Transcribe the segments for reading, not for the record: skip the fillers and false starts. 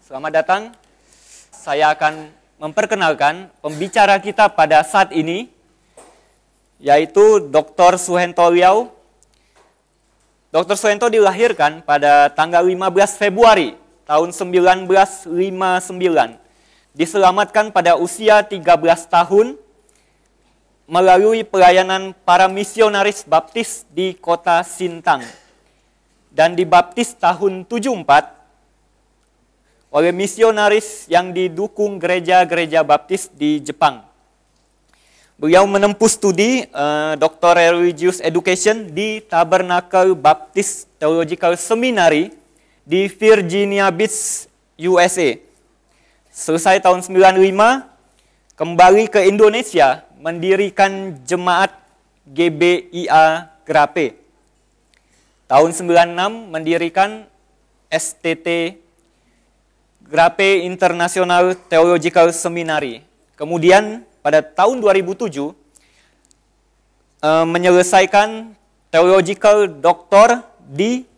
Selamat datang. Saya akan memperkenalkan pembicara kita pada saat ini, yaitu Dr. Suhento Riau. Dr. Suhento dilahirkan pada tanggal 15 Februari tahun 1959. Diselamatkan pada usia 13 tahun melalui pelayanan para misionaris baptis di kota Sintang. Dan dibaptis tahun 74 oleh misionaris yang didukung gereja-gereja baptis di Jepang. Beliau menempuh studi Doctoral Religious Education di Tabernacle Baptist Theological Seminary di Virginia Beach, USA. Selesai tahun 95, kembali ke Indonesia mendirikan jemaat GBIA Grape. Tahun 96 mendirikan STT Grape International Theological Seminary. Kemudian pada tahun 2007 menyelesaikan Theological Doctor di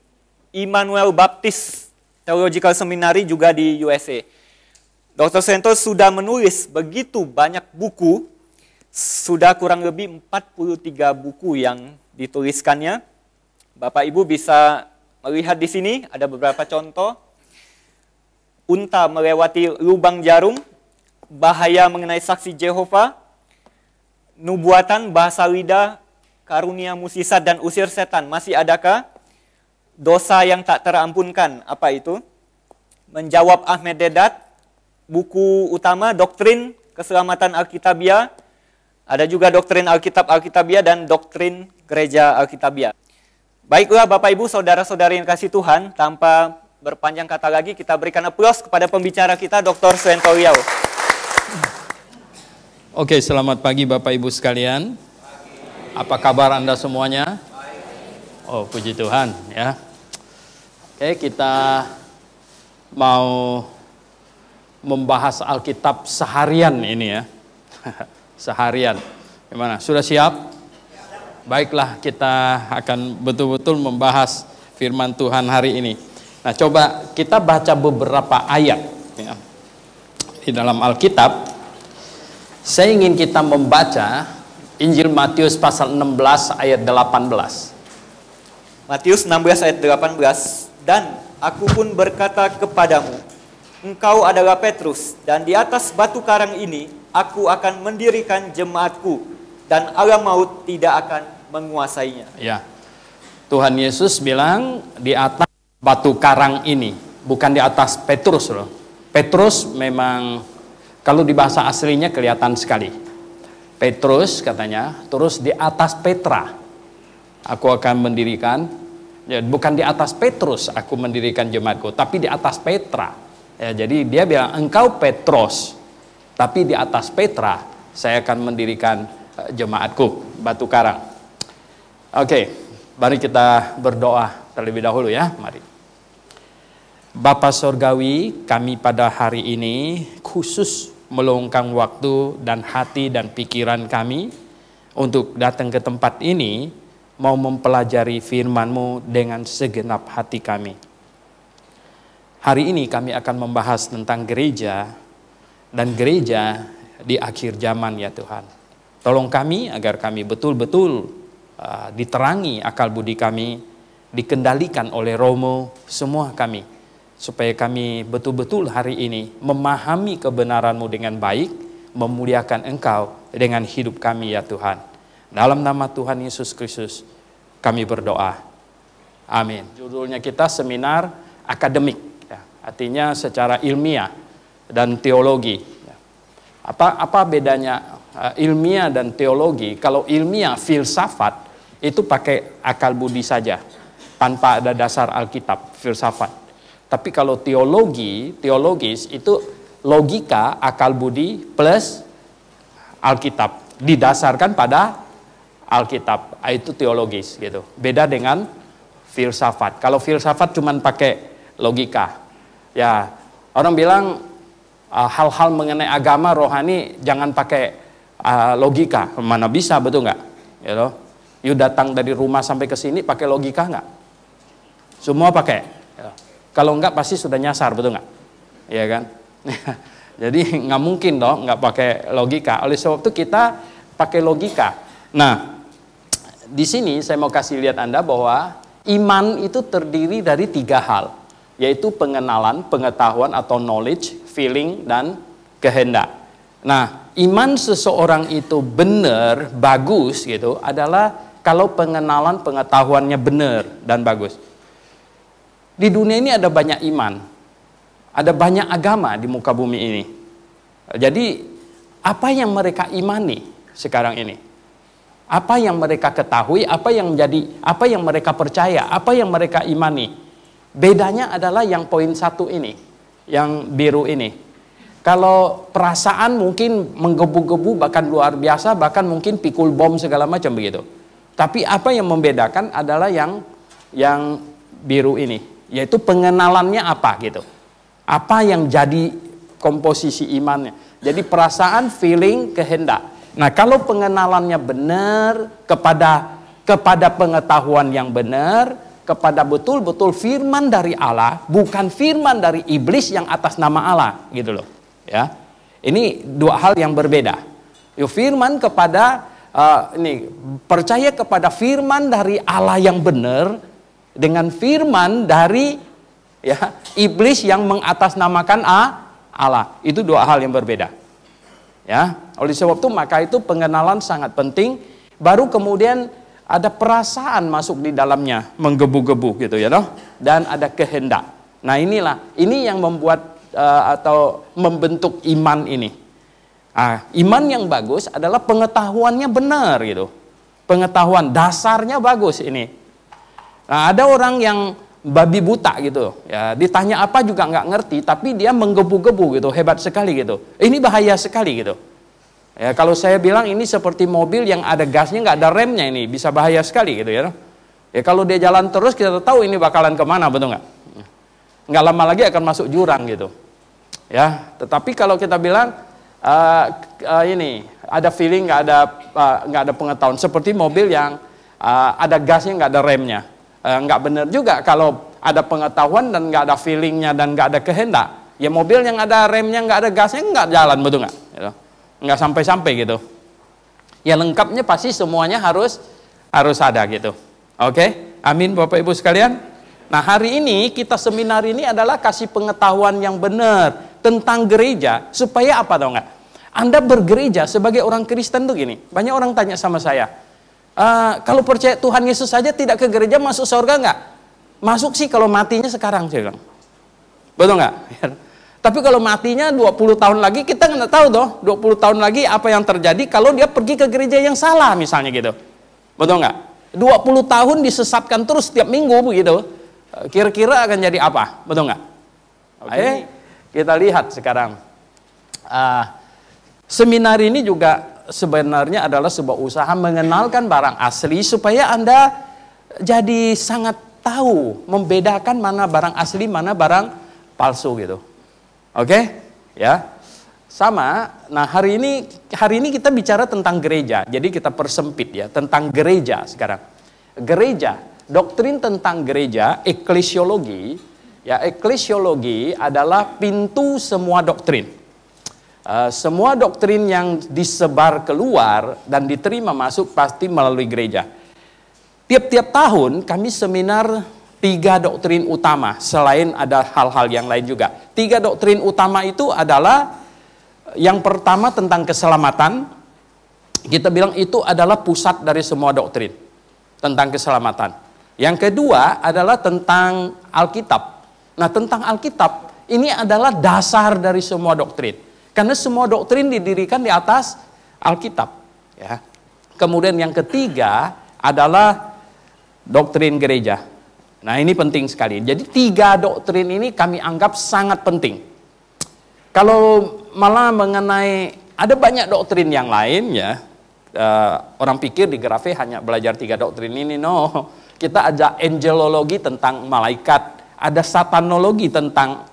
Immanuel Baptist Theological Seminary juga di USA. Dr. Suhento sudah menulis begitu banyak buku, sudah kurang lebih 43 buku yang dituliskannya. Bapak Ibu bisa melihat di sini ada beberapa contoh. Unta melewati lubang jarum, bahaya mengenai saksi Jehovah, nubuatan, bahasa lidah, karunia musisat dan usir setan. Masih adakah? Dosa yang tak terampunkan, apa itu? Menjawab Ahmed Dedat, buku utama Doktrin Keselamatan Alkitabiah, ada juga Doktrin Alkitab-Alkitabiah dan Doktrin Gereja Alkitabiah. Baiklah Bapak Ibu, saudara-saudari yang kasih Tuhan, tanpa berpanjang kata lagi, kita berikan aplaus kepada pembicara kita, Dr. Suhento Riau. Oke, selamat pagi Bapak Ibu sekalian. Apa kabar Anda semuanya? Oh, puji Tuhan ya. Oke, kita mau membahas Alkitab seharian ini ya. Seharian. Gimana? Sudah siap? Baiklah, kita akan betul-betul membahas firman Tuhan hari ini. Nah, coba kita baca beberapa ayat ya. Di dalam Alkitab. Saya ingin kita membaca Injil Matius pasal 16 ayat 18. Matius 16 ayat 18. Dan aku pun berkata kepadamu, engkau adalah Petrus, dan di atas batu karang ini aku akan mendirikan jemaatku, dan alam maut tidak akan menguasainya. Ya, Tuhan Yesus bilang di atas batu karang ini, bukan di atas Petrus loh. Petrus memang kalau di bahasa aslinya kelihatan sekali. Petrus katanya, terus di atas Petra aku akan mendirikan, ya, bukan di atas Petrus aku mendirikan jemaatku, tapi di atas Petra. Ya, jadi dia bilang engkau Petrus, tapi di atas Petra saya akan mendirikan jemaatku, batu karang. Oke, mari kita berdoa terlebih dahulu ya, mari. Bapa Sorgawi, kami pada hari ini khusus meluangkan waktu dan hati dan pikiran kami untuk datang ke tempat ini, mau mempelajari firman-Mu dengan segenap hati kami. Hari ini kami akan membahas tentang gereja dan gereja di akhir zaman ya Tuhan. Tolong kami agar kami betul-betul diterangi akal budi kami, dikendalikan oleh Romo semua kami, supaya kami betul-betul hari ini memahami kebenaran-Mu dengan baik, memuliakan Engkau dengan hidup kami ya Tuhan. Dalam nama Tuhan Yesus Kristus kami berdoa. Amin. Judulnya kita seminar akademik, ya, artinya secara ilmiah dan teologi. Apa bedanya ilmiah dan teologi? Kalau ilmiah filsafat itu pakai akal budi saja, tanpa ada dasar Alkitab, filsafat. Tapi kalau teologis itu logika, akal budi plus Alkitab, didasarkan pada Alkitab, itu teologis gitu. Beda dengan filsafat. Kalau filsafat cuma pakai logika. Ya, orang bilang hal-hal mengenai agama rohani jangan pakai logika. Mana bisa, betul nggak? Gitu. You datang dari rumah sampai ke sini pakai logika nggak? Semua pakai. Kalau enggak pasti sudah nyasar, betul nggak? ya kan? Jadi nggak mungkin dong nggak pakai logika. Oleh sebab itu kita pakai logika. Nah, di sini saya mau kasih lihat Anda bahwa iman itu terdiri dari 3 hal, yaitu pengenalan, pengetahuan atau knowledge, feeling, dan kehendak. Nah, iman seseorang itu benar, bagus gitu adalah kalau pengenalan, pengetahuannya benar dan bagus. Di dunia ini ada banyak iman. Ada banyak agama di muka bumi ini. Jadi, apa yang mereka imani sekarang ini? Apa yang mereka ketahui, apa yang mereka percaya, apa yang mereka imani? Bedanya adalah yang poin 1 ini, yang biru ini. Kalau perasaan mungkin menggebu-gebu, bahkan luar biasa, bahkan mungkin pikul bom segala macam begitu. Tapi apa yang membedakan adalah yang biru ini, yaitu pengenalannya apa gitu. Apa yang jadi komposisi imannya. Jadi perasaan, feeling, kehendak. Nah, kalau pengenalannya benar kepada pengetahuan yang benar, kepada betul-betul firman dari Allah, bukan firman dari iblis yang atas nama Allah, gitu loh. Ya. Ini 2 hal yang berbeda. Firman kepada percaya kepada firman dari Allah yang benar dengan firman dari iblis yang mengatasnamakan Allah. Itu 2 hal yang berbeda. Ya, oleh sebab itu maka itu pengenalan sangat penting. Baru kemudian ada perasaan masuk di dalamnya, menggebu-gebu gitu ya, dan ada kehendak. Nah, ini yang membuat atau membentuk iman ini. Iman yang bagus adalah pengetahuannya benar gitu. Pengetahuan dasarnya bagus ini. Nah, ada orang yang babi buta gitu, ya ditanya apa juga nggak ngerti, tapi dia menggebu-gebu gitu, hebat sekali gitu. Ini bahaya sekali gitu. Ya, kalau saya bilang ini seperti mobil yang ada gasnya nggak ada remnya, ini bisa bahaya sekali gitu ya. Ya kalau dia jalan terus kita tahu ini bakalan kemana, betul nggak? Nggak lama lagi akan masuk jurang gitu. Ya, tetapi kalau kita bilang ini ada feeling, nggak ada pengetahuan, seperti mobil yang ada gasnya nggak ada remnya. Nggak benar juga kalau ada pengetahuan dan nggak ada feelingnya dan nggak ada kehendak. Ya mobil yang ada remnya nggak ada gasnya nggak jalan, betul nggak? Nggak sampai-sampai gitu. Ya lengkapnya pasti semuanya harus ada gitu. Oke, amin Bapak Ibu sekalian. Nah, hari ini kita seminar ini adalah kasih pengetahuan yang benar tentang gereja supaya apa tahu nggak? Anda bergereja sebagai orang Kristen tuh gini. Banyak orang tanya sama saya. Kalau percaya Tuhan Yesus saja tidak ke gereja masuk surga nggak? Masuk sih kalau matinya sekarang, saya bilang. Betul nggak? Tapi kalau matinya 20 tahun lagi, kita nggak tahu toh 20 tahun lagi apa yang terjadi kalau dia pergi ke gereja yang salah misalnya gitu. Betul nggak? 20 tahun disesatkan terus setiap minggu begitu. Kira-kira akan jadi apa? Betul nggak? Oke, kita lihat sekarang. Seminar ini juga sebenarnya adalah sebuah usaha mengenalkan barang asli supaya Anda jadi sangat tahu membedakan mana barang asli, mana barang palsu gitu. Oke? Ya. Sama. Nah, hari ini kita bicara tentang gereja. Jadi kita persempit ya, tentang gereja sekarang. Gereja, doktrin tentang gereja, eklesiologi, ya eklesiologi adalah pintu semua doktrin. Semua doktrin yang disebar keluar dan diterima masuk pasti melalui gereja. Tiap-tiap tahun kami seminar 3 doktrin utama, selain ada hal-hal yang lain juga. 3 doktrin utama itu adalah yang pertama tentang keselamatan. Kita bilang itu adalah pusat dari semua doktrin tentang keselamatan. Yang kedua adalah tentang Alkitab. Nah, tentang Alkitab ini adalah dasar dari semua doktrin. Karena semua doktrin didirikan di atas Alkitab. Ya. Kemudian yang ketiga adalah doktrin gereja. Nah, ini penting sekali. Jadi 3 doktrin ini kami anggap sangat penting. Kalau malah mengenai ada banyak doktrin yang lain ya. Orang pikir di Grafe hanya belajar 3 doktrin ini. No, kita ada angelologi tentang malaikat, ada satanologi tentang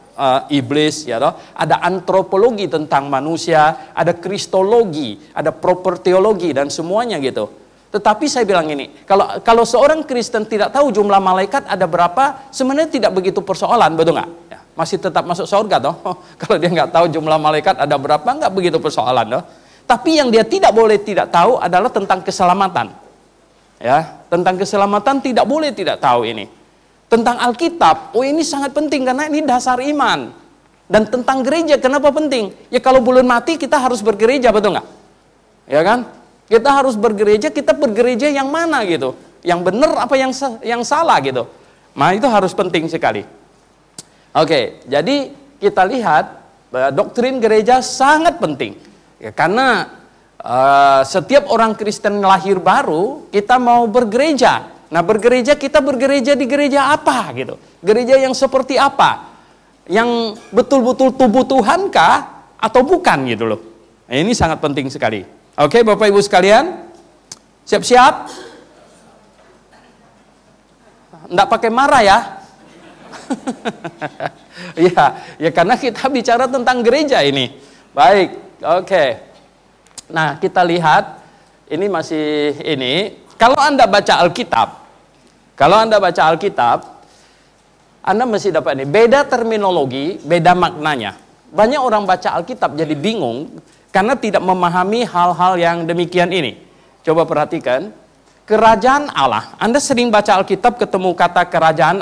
iblis, ya toh. Ada antropologi tentang manusia, ada kristologi, ada propertiologi dan semuanya gitu. Tetapi saya bilang ini, kalau seorang Kristen tidak tahu jumlah malaikat ada berapa, sebenarnya tidak begitu persoalan, betul nggak? Ya. masih tetap masuk surga toh. Kalau dia nggak tahu jumlah malaikat ada berapa, nggak begitu persoalan toh. Tapi yang dia tidak boleh tidak tahu adalah tentang keselamatan. Ya, tentang keselamatan tidak boleh tidak tahu ini. Tentang Alkitab, oh ini sangat penting karena ini dasar iman. Dan tentang gereja, kenapa penting? Ya kalau belum mati kita harus bergereja, betul nggak? Ya kan? Kita harus bergereja, kita bergereja yang mana gitu? Yang benar apa yang salah gitu? Nah itu harus penting sekali. Oke, jadi kita lihat doktrin gereja sangat penting. Ya, karena setiap orang Kristen lahir baru, kita mau bergereja. Nah bergereja, kita bergereja di gereja apa gitu? Gereja yang seperti apa? Yang betul-betul tubuh Tuhan kah? Atau bukan gitu loh. Nah, ini sangat penting sekali. Oke Bapak Ibu sekalian, siap-siap? Nggak pakai marah ya? Ya karena kita bicara tentang gereja ini. Baik, oke. Nah kita lihat, ini masih ini. Kalau Anda baca Alkitab, Anda mesti dapat ini. Beda terminologi, beda maknanya. Banyak orang baca Alkitab jadi bingung karena tidak memahami hal-hal yang demikian ini. Coba perhatikan, kerajaan Allah. Anda sering baca Alkitab ketemu kata kerajaan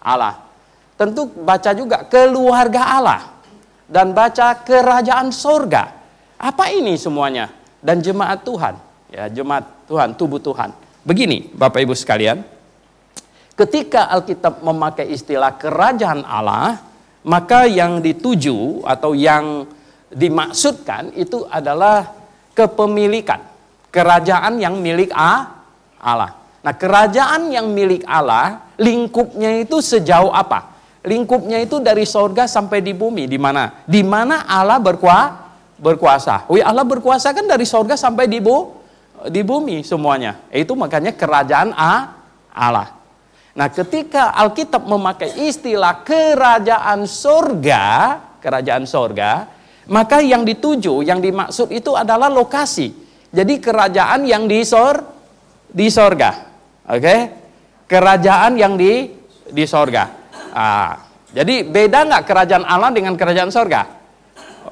Allah. Tentu baca juga keluarga Allah. Dan baca kerajaan sorga. Apa ini semuanya? Dan jemaat Tuhan. Ya, jemaat Tuhan, tubuh Tuhan. Begini Bapak Ibu sekalian. Ketika Alkitab memakai istilah kerajaan Allah, maka yang dituju atau yang dimaksudkan itu adalah kepemilikan. Kerajaan yang milik Allah. Nah, kerajaan yang milik Allah, lingkupnya itu sejauh apa? Lingkupnya itu dari sorga sampai di bumi. Di mana? Di mana Allah berkuasa. Allah berkuasa kan dari sorga sampai di bumi semuanya. Itu makanya kerajaan Allah. Nah, ketika Alkitab memakai istilah kerajaan sorga, maka yang dituju, yang dimaksud itu adalah lokasi. Jadi kerajaan yang di sorga. Oke? Kerajaan yang di sorga. Jadi beda nggak kerajaan Allah dengan kerajaan sorga?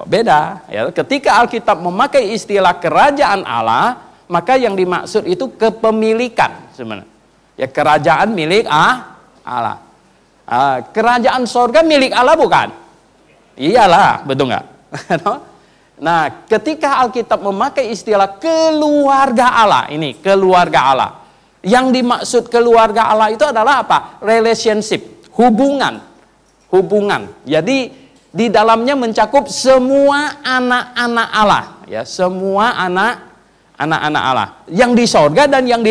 Beda. Ya. Ketika Alkitab memakai istilah kerajaan Allah, maka yang dimaksud itu kepemilikan sebenarnya. Ya kerajaan milik Allah. Kerajaan sorga milik Allah bukan? Iyalah, betul nggak? Nah, ketika Alkitab memakai istilah keluarga Allah, ini keluarga Allah. Yang dimaksud keluarga Allah itu adalah apa? Relationship, hubungan. Jadi di dalamnya mencakup semua anak-anak Allah, ya, semua anak-anak Allah. Yang di sorga dan yang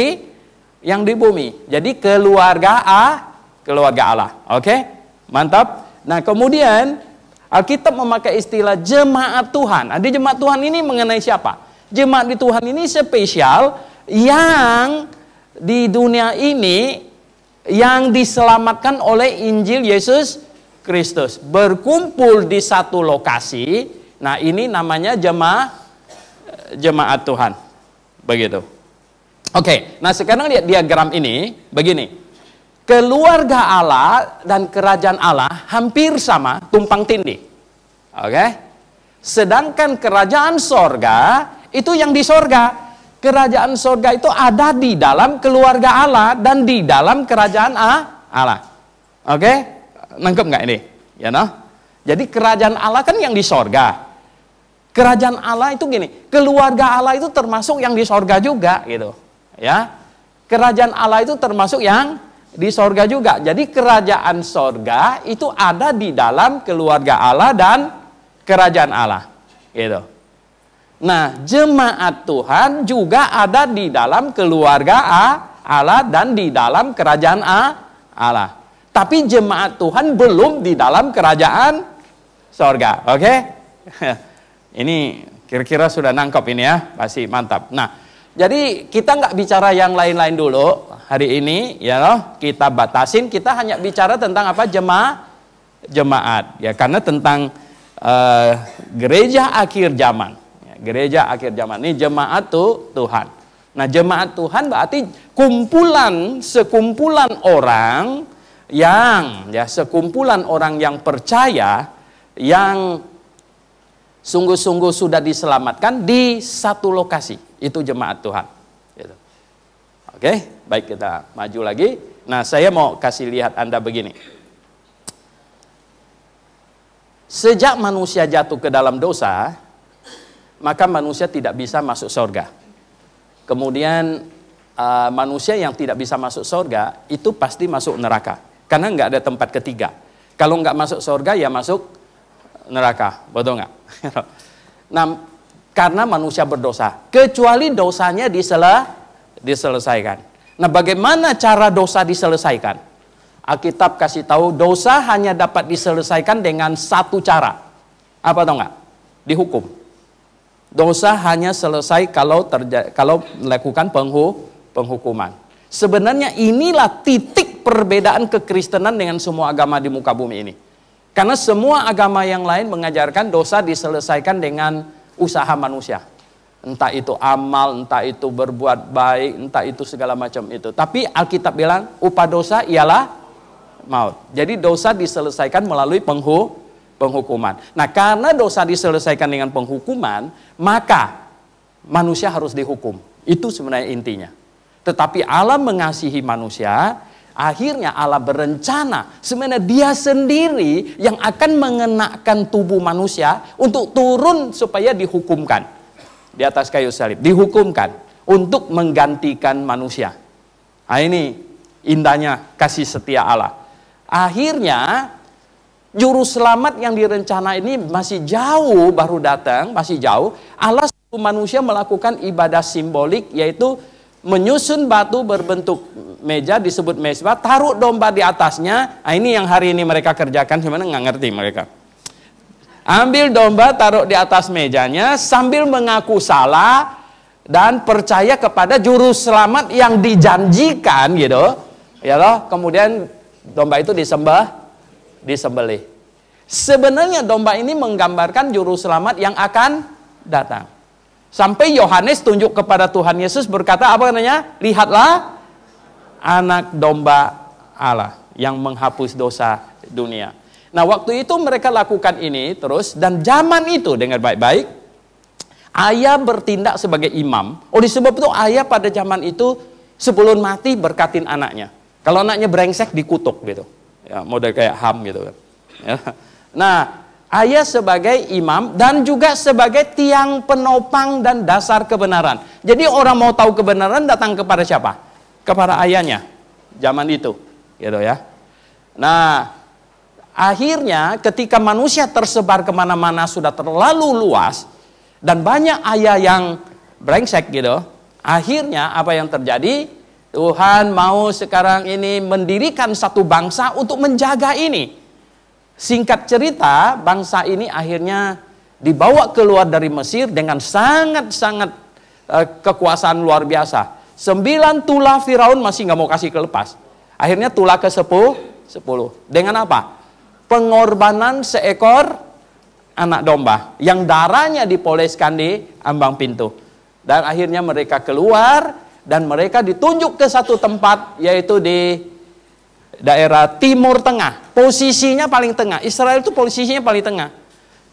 di bumi. Jadi keluarga Allah. Oke? Mantap. Nah, kemudian Alkitab memakai istilah jemaat Tuhan. Di jemaat Tuhan ini mengenai siapa? Jemaat di Tuhan ini spesial yang di dunia ini yang diselamatkan oleh Injil Yesus Kristus. Berkumpul di satu lokasi. Nah, ini namanya jemaat Tuhan. Begitu. Oke, nah sekarang lihat diagram ini, begini. Keluarga Allah dan kerajaan Allah hampir sama, tumpang tindih. Oke? Sedangkan kerajaan sorga, itu yang di sorga. Kerajaan sorga itu ada di dalam keluarga Allah dan di dalam kerajaan Allah. Oke? Nangkep nggak ini? Ya, no? Jadi kerajaan Allah kan yang di sorga. Kerajaan Allah itu gini, keluarga Allah itu termasuk yang di sorga juga, gitu. Ya, kerajaan Allah itu termasuk yang di sorga juga. Jadi kerajaan sorga itu ada di dalam keluarga Allah dan kerajaan Allah, gitu. Nah, jemaat Tuhan juga ada di dalam keluarga Allah dan di dalam kerajaan Allah. Tapi jemaat Tuhan belum di dalam kerajaan sorga. Oke? Ini kira-kira sudah nangkep ini ya, pasti mantap. Nah, jadi kita nggak bicara yang lain-lain dulu hari ini, ya loh. Kita batasin, kita hanya bicara tentang apa? Jemaat. Ya, karena tentang gereja akhir zaman. Ya, gereja akhir zaman ini jemaat Tuhan. Nah, jemaat Tuhan berarti sekumpulan orang yang ya sekumpulan orang yang percaya yang sungguh-sungguh sudah diselamatkan di satu lokasi. Itu jemaat Tuhan. Gitu. Oke, baik, kita maju lagi. Nah, saya mau kasih lihat Anda begini. Sejak manusia jatuh ke dalam dosa, maka manusia tidak bisa masuk surga. Kemudian manusia yang tidak bisa masuk surga itu pasti masuk neraka. Karena nggak ada tempat ketiga. Kalau nggak masuk surga ya masuk neraka, betul nggak? Nah, karena manusia berdosa, kecuali dosanya diselesaikan. Nah, bagaimana cara dosa diselesaikan? Alkitab kasih tahu dosa hanya dapat diselesaikan dengan satu cara. Apa tahu nggak? Dihukum. Dosa hanya selesai kalau melakukan penghukuman. Sebenarnya inilah titik perbedaan kekristenan dengan semua agama di muka bumi ini. Karena semua agama yang lain mengajarkan dosa diselesaikan dengan usaha manusia. Entah itu amal, entah itu berbuat baik, entah itu segala macam itu. Tapi Alkitab bilang upah dosa ialah maut. Jadi dosa diselesaikan melalui penghukuman. Nah, karena dosa diselesaikan dengan penghukuman, maka manusia harus dihukum. Itu sebenarnya intinya. Tetapi Allah mengasihi manusia, akhirnya Allah berencana sebenarnya dia sendiri yang akan mengenakan tubuh manusia untuk turun supaya dihukumkan di atas kayu salib, dihukumkan untuk menggantikan manusia. Nah, ini indahnya kasih setia Allah. Akhirnya juru selamat yang direncana ini masih jauh baru datang, masih jauh. Allah suruh manusia melakukan ibadah simbolik, yaitu menyusun batu berbentuk meja, disebut mezbah, taruh domba di atasnya. Nah, ini yang hari ini mereka kerjakan, sebenarnya nggak ngerti mereka. Ambil domba, taruh di atas mejanya, sambil mengaku salah dan percaya kepada juru selamat yang dijanjikan, gitu. Ya loh, kemudian domba itu disembelih. Sebenarnya domba ini menggambarkan juru selamat yang akan datang. Sampai Yohanes tunjuk kepada Tuhan Yesus berkata, apa katanya? Lihatlah anak domba Allah yang menghapus dosa dunia. Nah, waktu itu mereka lakukan ini terus, dan zaman itu dengar baik-baik, ayah bertindak sebagai imam. Oleh sebab itu ayah pada zaman itu sebelum mati berkatin anaknya. Kalau anaknya brengsek dikutuk gitu. Ya, model kayak Ham gitu kan. Ya. Nah, ayah sebagai imam dan juga sebagai tiang penopang dan dasar kebenaran. Jadi orang mau tahu kebenaran datang kepada siapa? Kepada ayahnya. Zaman itu, gitu ya. Nah, akhirnya ketika manusia tersebar kemana-mana sudah terlalu luas dan banyak ayah yang brengsek gitu, akhirnya apa yang terjadi? Tuhan mau sekarang ini mendirikan satu bangsa untuk menjaga ini. Singkat cerita, bangsa ini akhirnya dibawa keluar dari Mesir dengan sangat-sangat kekuasaan luar biasa. 9 tulah Firaun masih nggak mau kasih kelepas. Akhirnya tulah ke 10. Dengan apa? Pengorbanan seekor anak domba yang darahnya dipoleskan di ambang pintu. Dan akhirnya mereka keluar dan mereka ditunjuk ke satu tempat, yaitu di daerah Timur Tengah. Posisinya paling tengah. Israel itu posisinya paling tengah.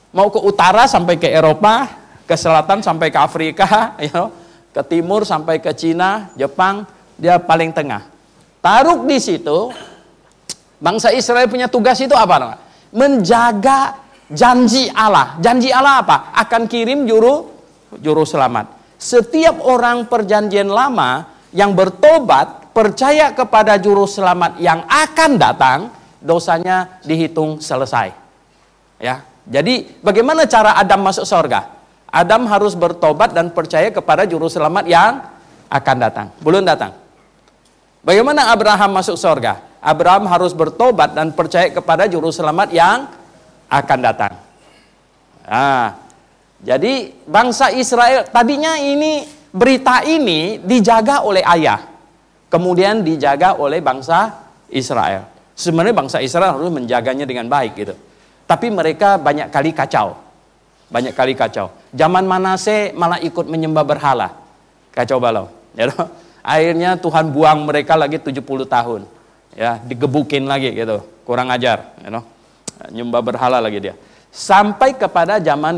Mau ke utara sampai ke Eropa, ke selatan sampai ke Afrika, ke timur sampai ke Cina, Jepang, dia paling tengah. Taruh di situ, bangsa Israel punya tugas itu apa? Menjaga janji Allah. Janji Allah apa? Akan kirim juru selamat. Setiap orang perjanjian lama yang bertobat, percaya kepada juru selamat yang akan datang, dosanya dihitung selesai. Ya. Jadi bagaimana cara Adam masuk surga? Adam harus bertobat dan percaya kepada juru selamat yang akan datang. Belum datang. Bagaimana Abraham masuk surga? Abraham harus bertobat dan percaya kepada juru selamat yang akan datang. Nah, jadi bangsa Israel tadinya ini, berita ini dijaga oleh ayah. Kemudian dijaga oleh bangsa Israel. Sebenarnya bangsa Israel harus menjaganya dengan baik gitu. Tapi mereka banyak kali kacau. Banyak kali kacau. Zaman Manase malah ikut menyembah berhala. Kacau balau. Ya, akhirnya Tuhan buang mereka lagi 70 tahun. Ya, digebukin lagi gitu. Kurang ajar, nyembah berhala lagi dia. Sampai kepada zaman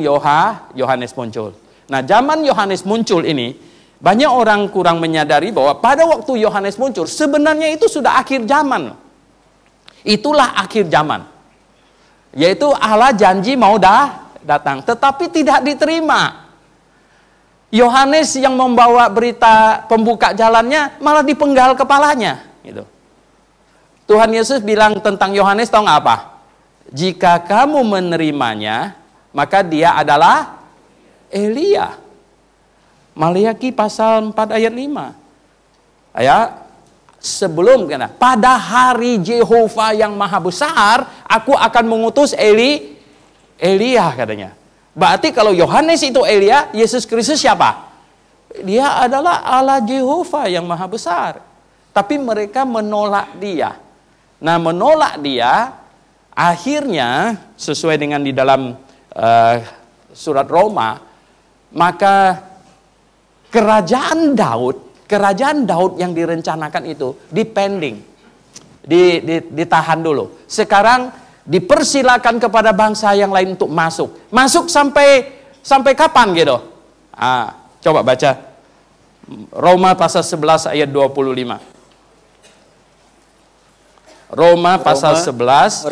Yohanes muncul. Nah, zaman Yohanes muncul ini, banyak orang kurang menyadari bahwa pada waktu Yohanes muncul, sebenarnya itu sudah akhir zaman. Itulah akhir zaman. Yaitu Allah janji mau datang, tetapi tidak diterima. Yohanes yang membawa berita pembuka jalannya malah dipenggal kepalanya. Gitu. Tuhan Yesus bilang tentang Yohanes, tahu nggak apa? Jika kamu menerimanya, maka dia adalah Elia. Maliaki pasal 4 ayat 5. Ya, sebelum pada hari Jehovah yang maha besar, aku akan mengutus Elia katanya. Berarti kalau Yohanes itu Elia, Yesus Kristus siapa? Dia adalah Allah Jehovah yang maha besar. Tapi mereka menolak dia. Nah, menolak dia, akhirnya sesuai dengan di dalam surat Roma, maka kerajaan Daud yang direncanakan itu dipending, ditahan dulu. Sekarang dipersilakan kepada bangsa yang lain untuk masuk sampai kapan gitu? Coba baca Roma pasal 11 ayat 25. Roma pasal 11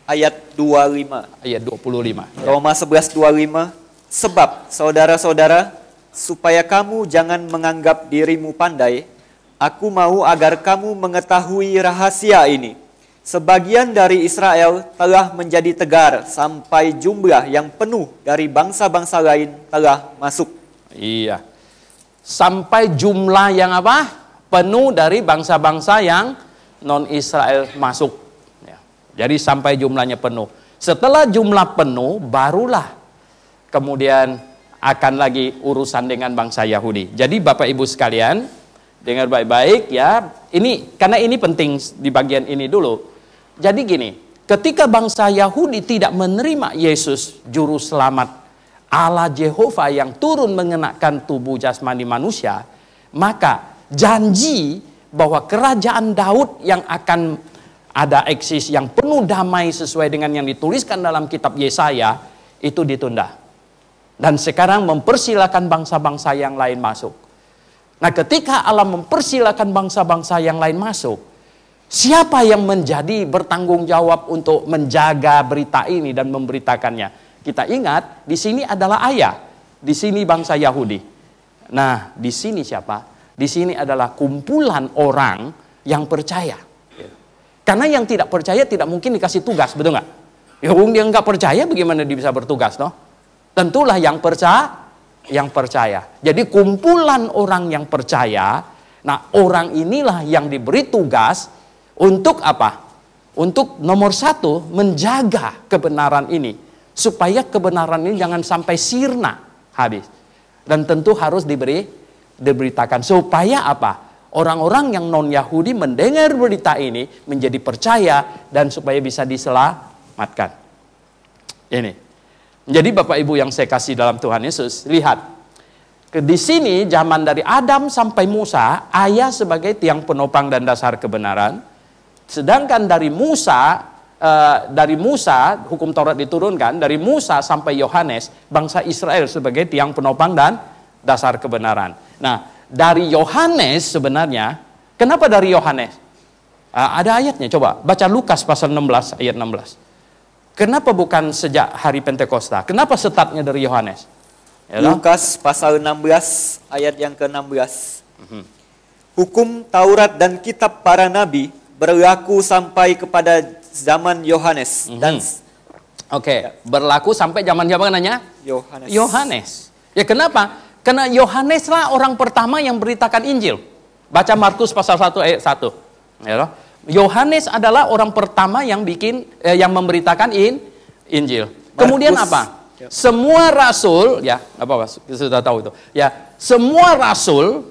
ayat 25. Ayat 25. Roma 11:25. Sebab saudara-saudara, supaya kamu jangan menganggap dirimu pandai, aku mau agar kamu mengetahui rahasia ini. Sebagian dari Israel telah menjadi tegar sampai jumlah yang penuh dari bangsa-bangsa lain telah masuk. Iya. Sampai jumlah yang apa? Penuh dari bangsa-bangsa yang non-Israel masuk. Ya. Jadi sampai jumlahnya penuh. Setelah jumlah penuh, barulah kemudian akan lagi urusan dengan bangsa Yahudi. Jadi Bapak Ibu sekalian, dengar baik-baik ya. Ini karena ini penting di bagian ini dulu. Jadi gini, ketika bangsa Yahudi tidak menerima Yesus juru selamat Allah Jehovah yang turun mengenakan tubuh jasmani manusia, maka janji bahwa kerajaan Daud yang akan ada eksis yang penuh damai sesuai dengan yang dituliskan dalam kitab Yesaya itu ditunda. Dan sekarang mempersilakan bangsa-bangsa yang lain masuk. Nah, ketika Allah mempersilakan bangsa-bangsa yang lain masuk, siapa yang menjadi bertanggung jawab untuk menjaga berita ini dan memberitakannya? Kita ingat, di sini adalah ayah, di sini bangsa Yahudi. Nah, di sini siapa? Di sini adalah kumpulan orang yang percaya. Karena yang tidak percaya tidak mungkin dikasih tugas, betul nggak? Ya, dia nggak percaya, bagaimana dia bisa bertugas, no? Tentulah yang percaya. Jadi kumpulan orang yang percaya. Nah, orang inilah yang diberi tugas untuk apa? Untuk nomor satu, menjaga kebenaran ini, supaya kebenaran ini jangan sampai sirna, habis. Dan tentu harus diberitakan supaya apa? Orang-orang yang non-Yahudi mendengar berita ini menjadi percaya dan supaya bisa diselamatkan. Ini. Jadi Bapak Ibu yang saya kasih dalam Tuhan Yesus, lihat. Di sini zaman dari Adam sampai Musa, ayah sebagai tiang penopang dan dasar kebenaran. Sedangkan dari Musa hukum Taurat diturunkan, dari Musa sampai Yohanes, bangsa Israel sebagai tiang penopang dan dasar kebenaran. Nah, dari Yohanes sebenarnya, kenapa dari Yohanes? Ada ayatnya, coba baca Lukas pasal 16 ayat 16. Kenapa bukan sejak hari Pentakosta? Kenapa startnya dari Yohanes? Lukas pasal 16 ayat yang ke-16. Hukum Taurat dan kitab para nabi berlaku sampai kepada zaman Yohanes. Berlaku sampai zaman siapa nanya? Yohanes. Ya, kenapa? Karena Yohaneslah orang pertama yang beritakan Injil. Baca Markus pasal 1 ayat 1. Ya, Yohanes adalah orang pertama yang yang memberitakan Injil. Kemudian apa? Semua rasul, ya, apa sudah tahu itu. Ya, semua rasul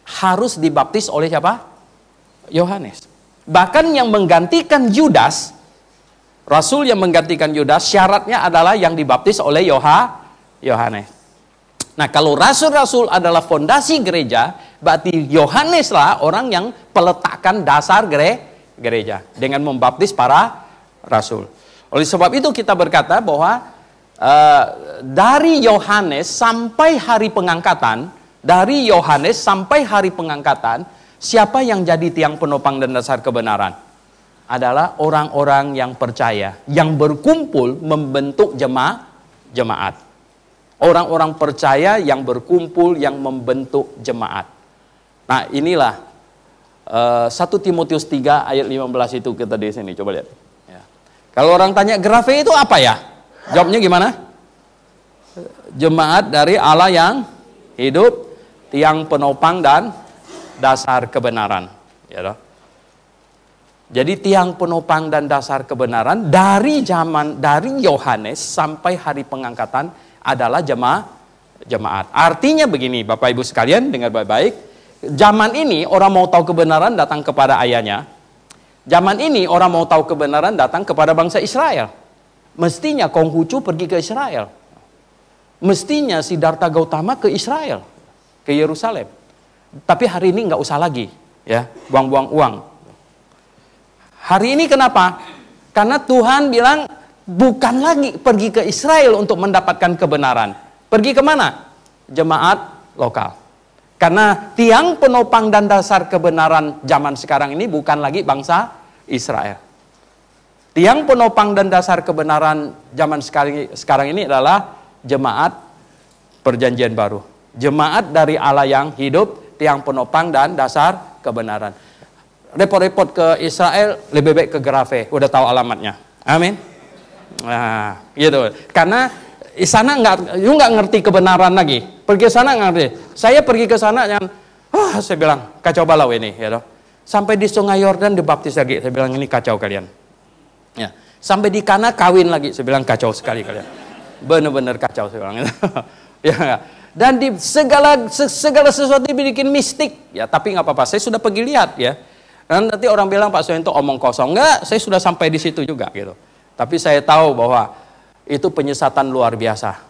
harus dibaptis oleh siapa? Yohanes. Bahkan yang menggantikan Yudas, rasul yang menggantikan Yudas, syaratnya adalah yang dibaptis oleh Yohanes. Nah, kalau rasul-rasul adalah fondasi gereja, berarti Yohaneslah orang yang meletakkan dasar gereja dengan membaptis para rasul. Oleh sebab itu kita berkata bahwa dari Yohanes sampai hari pengangkatan, siapa yang jadi tiang penopang dan dasar kebenaran? Adalah orang-orang yang percaya, yang berkumpul membentuk jemaat. Orang-orang percaya yang berkumpul, yang membentuk jemaat. Nah, inilah 1 Timotius 3 ayat 15 itu kita di sini. Coba lihat. Ya. Kalau orang tanya grafe itu apa ya? Jawabnya gimana? Jemaat dari Allah yang hidup, tiang penopang dan dasar kebenaran. Ya toh? Jadi tiang penopang dan dasar kebenaran dari Yohanes sampai hari pengangkatan adalah jemaat. Artinya begini, Bapak Ibu sekalian, dengar baik-baik. Zaman ini orang mau tahu kebenaran datang kepada ayahnya. Zaman ini orang mau tahu kebenaran datang kepada bangsa Israel. Mestinya Konghucu pergi ke Israel. Mestinya Siddhartha Gautama ke Israel, ke Yerusalem. Tapi hari ini nggak usah lagi, ya, buang-buang uang. Hari ini kenapa? Karena Tuhan bilang bukan lagi pergi ke Israel untuk mendapatkan kebenaran. Pergi kemana? Jemaat lokal. Karena tiang penopang dan dasar kebenaran zaman sekarang ini bukan lagi bangsa Israel. Tiang penopang dan dasar kebenaran zaman sekarang ini adalah jemaat perjanjian baru. Jemaat dari Allah yang hidup, tiang penopang dan dasar kebenaran. Repot-repot ke Israel, lebih baik ke Grafe. Udah tahu alamatnya. Amin. Nah, gitu. Karena di sana nggak ngerti kebenaran lagi. Pergi ke sana nggak ngerti. Saya pergi ke sana yang, saya bilang kacau balau ini, ya toh. Sampai di Sungai Yordan dibaptis lagi. Saya bilang ini kacau kalian. Ya. Sampai di Kana kawin lagi. Saya bilang kacau sekali kalian. Bener-bener kacau saya bilang. Ya. Dan di segala sesuatu dibikin mistik. Ya, tapi nggak apa-apa. Saya sudah pergi lihat ya. Dan nanti orang bilang Pak Suento omong kosong. Enggak, saya sudah sampai di situ juga gitu. Tapi saya tahu bahwa itu penyesatan luar biasa.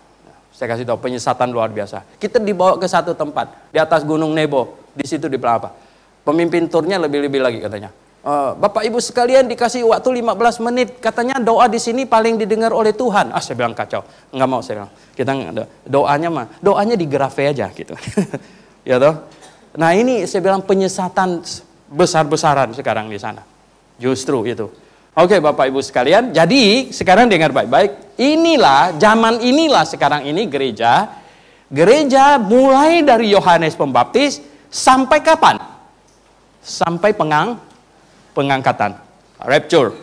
Saya kasih tahu penyesatan luar biasa. Kita dibawa ke satu tempat di atas Gunung Nebo. Di situ di apa? Pemimpin turnya lebih-lebih lagi katanya. Bapak Ibu sekalian dikasih waktu 15 menit. Katanya doa di sini paling didengar oleh Tuhan. Saya bilang kacau. Enggak mau saya bilang. Kita doanya di Grafe aja gitu. Ya toh. Nah ini saya bilang penyesatan besar-besaran sekarang di sana. Justru itu. Oke Bapak Ibu sekalian, jadi sekarang dengar baik-baik, zaman inilah sekarang ini gereja mulai dari Yohanes Pembaptis sampai kapan? Sampai pengangkatan, rapture,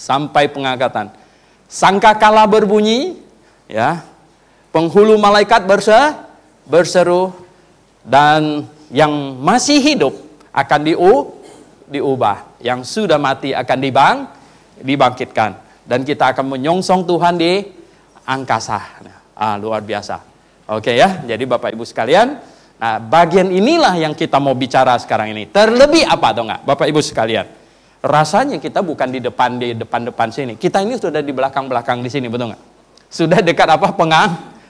sampai pengangkatan. Sangkakala berbunyi, ya, penghulu malaikat berseru, dan yang masih hidup akan diubah. Yang sudah mati akan dibangkitkan. Dan kita akan menyongsong Tuhan di angkasa. Luar biasa. Oke ya, jadi Bapak Ibu sekalian, bagian inilah yang kita mau bicara sekarang ini. Terlebih apa atau enggak? Bapak Ibu sekalian, rasanya kita bukan di depan sini. Kita ini sudah di belakang di sini, betul enggak? Sudah dekat apa?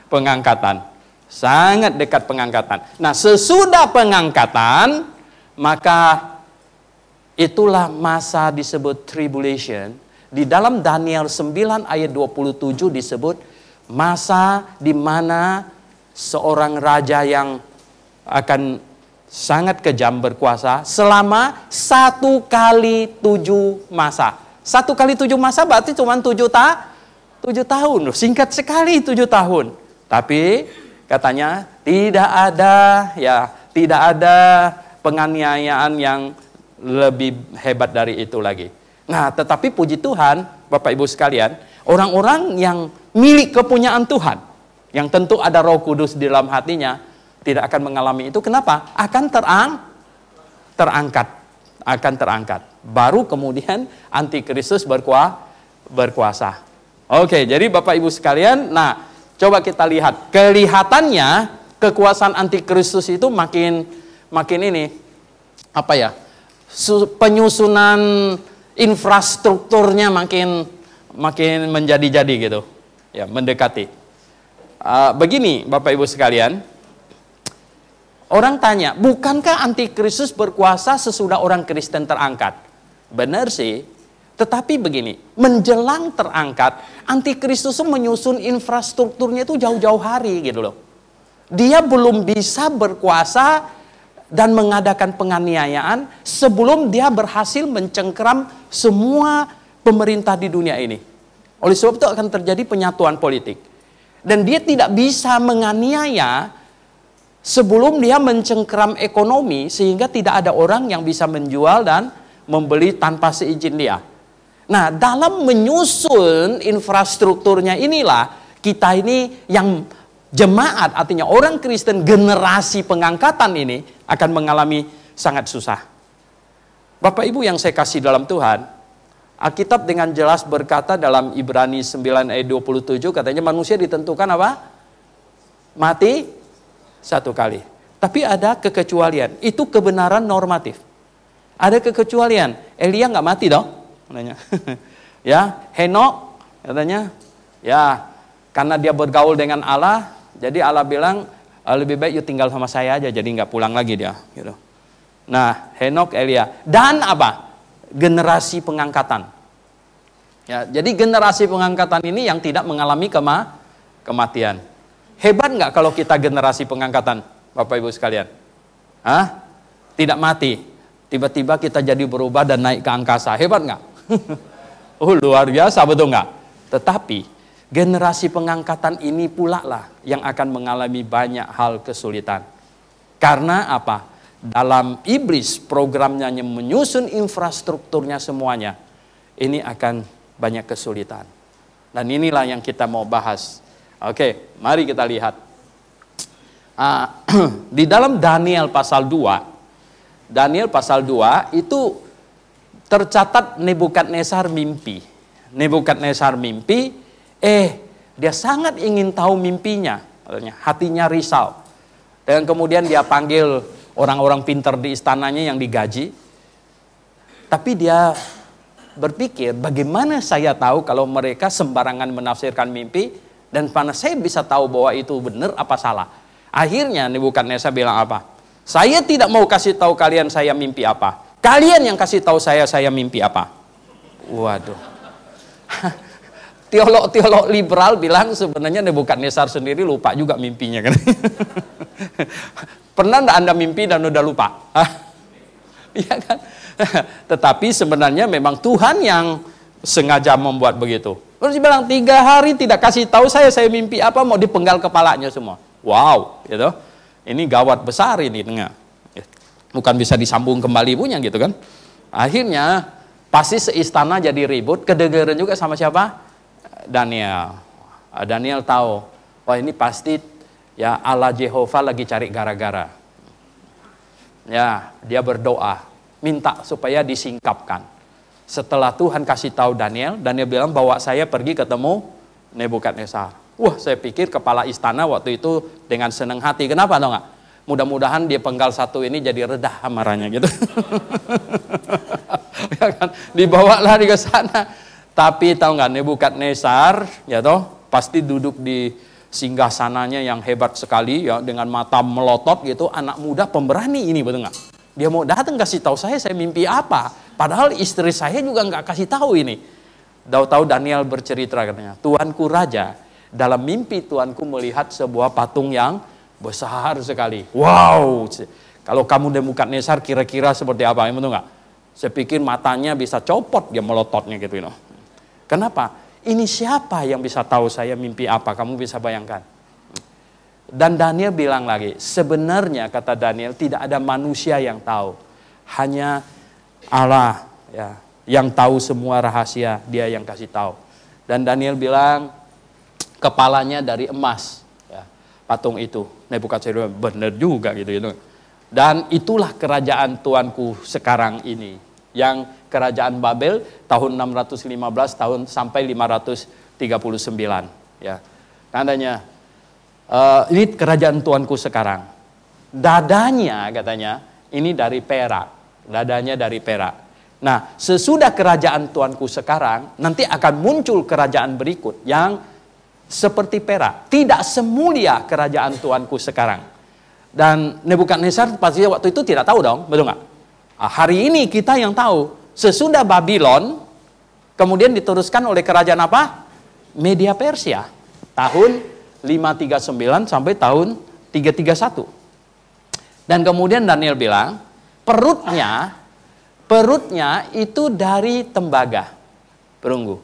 Pengangkatan. Sangat dekat pengangkatan. Nah, sesudah pengangkatan, maka itulah masa disebut tribulation. Di dalam Daniel 9 ayat 27 disebut masa di mana seorang raja yang akan sangat kejam berkuasa selama 1 kali 7 masa. 1 kali 7 masa berarti cuma 7 tahun. Singkat sekali 7 tahun. Tapi katanya tidak ada penganiayaan yang lebih hebat dari itu lagi. Nah, tetapi puji Tuhan, Bapak Ibu sekalian, orang-orang yang milik kepunyaan Tuhan, yang tentu ada Roh Kudus di dalam hatinya, tidak akan mengalami itu. Kenapa? Akan terangkat. Baru kemudian antikristus berkuasa. Oke, jadi Bapak Ibu sekalian, nah, coba kita lihat. Kelihatannya kekuasaan antikristus itu makin ini, apa ya? Penyusunan infrastrukturnya makin menjadi-jadi gitu, ya, mendekati. Begini Bapak Ibu sekalian, orang tanya, bukankah antikristus berkuasa sesudah orang Kristen terangkat? Benar sih, tetapi begini, menjelang terangkat, antikristus menyusun infrastrukturnya itu jauh-jauh hari gitu loh. Dia belum bisa berkuasa dan mengadakan penganiayaan sebelum dia berhasil mencengkeram semua pemerintah di dunia ini. Oleh sebab itu akan terjadi penyatuan politik. Dan dia tidak bisa menganiaya sebelum dia mencengkeram ekonomi sehingga tidak ada orang yang bisa menjual dan membeli tanpa seizin dia. Nah, dalam menyusun infrastrukturnya inilah kita ini yang jemaat, artinya orang Kristen generasi pengangkatan ini akan mengalami sangat susah. Bapak Ibu yang saya kasih dalam Tuhan, Alkitab dengan jelas berkata dalam Ibrani 9 ayat 27, katanya manusia ditentukan apa? Mati satu kali. Tapi ada kekecualian, itu kebenaran normatif. Ada kekecualian, Elia nggak mati dong, katanya. Ya, Henok, katanya, ya karena dia bergaul dengan Allah, jadi Allah bilang lebih baik you tinggal sama saya aja, jadi nggak pulang lagi dia. Gitu. Nah, Henok, Elia, dan apa? Generasi pengangkatan. Ya, jadi generasi pengangkatan ini yang tidak mengalami kematian. Hebat nggak kalau kita generasi pengangkatan, Bapak Ibu sekalian? Hah? Tidak mati. Tiba-tiba kita jadi berubah dan naik ke angkasa. Hebat nggak? Luar biasa, betul nggak? Tetapi generasi pengangkatan ini pula lah yang akan mengalami banyak hal kesulitan. Karena apa? Dalam iblis programnya menyusun infrastrukturnya semuanya, ini akan banyak kesulitan. Dan inilah yang kita mau bahas. Oke, mari kita lihat. Di dalam Daniel pasal 2, Daniel pasal 2 itu tercatat Nebukadnezar mimpi. Nebukadnezar mimpi, dia sangat ingin tahu mimpinya. Hatinya risau. Dan kemudian dia panggil orang-orang pintar di istananya yang digaji. Tapi dia berpikir, bagaimana saya tahu kalau mereka sembarangan menafsirkan mimpi, dan mana saya bisa tahu bahwa itu benar apa salah. Akhirnya Nebukadnezar bilang apa? Saya tidak mau kasih tahu kalian saya mimpi apa. Kalian yang kasih tahu saya mimpi apa. Waduh. Teolog-teolog liberal bilang sebenarnya Nebukadnezar sendiri lupa juga mimpinya kan. Pernah enggak Anda mimpi dan udah lupa? Iya kan? Tetapi sebenarnya memang Tuhan yang sengaja membuat begitu. Terus dia bilang 3 hari tidak kasih tahu saya mimpi apa, mau dipenggal kepalanya semua. Wow, gitu. Ini gawat besar ini tengah. Bukan bisa disambung kembali punya gitu kan. Akhirnya pasti seistana jadi ribut, kedengeran juga sama siapa? Daniel. Daniel tahu, wah ini pasti ya Allah Jehovah lagi cari gara-gara. Ya, dia berdoa, minta supaya disingkapkan. Setelah Tuhan kasih tahu Daniel, Daniel bilang bawa saya pergi ketemu Nebukadnezar. Wah, saya pikir kepala istana waktu itu dengan senang hati. Kenapa tau nggak? Mudah-mudahan dia penggal satu ini jadi redah amarahnya gitu. Ya kan? Dibawalah di ke sana. Tapi tahu nggak Nebukadnezar, ya toh, pasti duduk di singgasananya yang hebat sekali ya, dengan mata melotot gitu, anak muda pemberani ini, betul nggak? Dia mau datang kasih tahu saya mimpi apa, padahal istri saya juga nggak kasih tahu ini. Tahu-tahu Daniel bercerita katanya, Tuanku Raja, dalam mimpi Tuanku melihat sebuah patung yang besar sekali. Wow, kalau kamu Nebukadnezar kira-kira seperti apa, betul nggak? Saya pikir matanya bisa copot dia melototnya gitu, you know. Kenapa? Ini siapa yang bisa tahu saya mimpi apa? Kamu bisa bayangkan. Dan Daniel bilang lagi, sebenarnya kata Daniel tidak ada manusia yang tahu. Hanya Allah ya, yang tahu semua rahasia, dia yang kasih tahu. Dan Daniel bilang, kepalanya dari emas. Ya, patung itu. Nebukadnezar benar juga gitu. Dan itulah kerajaan Tuanku sekarang ini. Yang kerajaan Babel tahun 615 tahun sampai 539 ya. Katanya ini kerajaan Tuanku sekarang. Dadanya katanya ini dari perak. Dadanya dari perak. Nah, sesudah kerajaan Tuanku sekarang nanti akan muncul kerajaan berikut yang seperti perak, tidak semulia kerajaan Tuanku sekarang. Dan Nebukadnezar pasti waktu itu tidak tahu dong, betul nggak? Hari ini kita yang tahu, sesudah Babylon, kemudian diteruskan oleh kerajaan apa? Media Persia, tahun 539 sampai tahun 331. Dan kemudian Daniel bilang, perutnya itu dari tembaga, perunggu.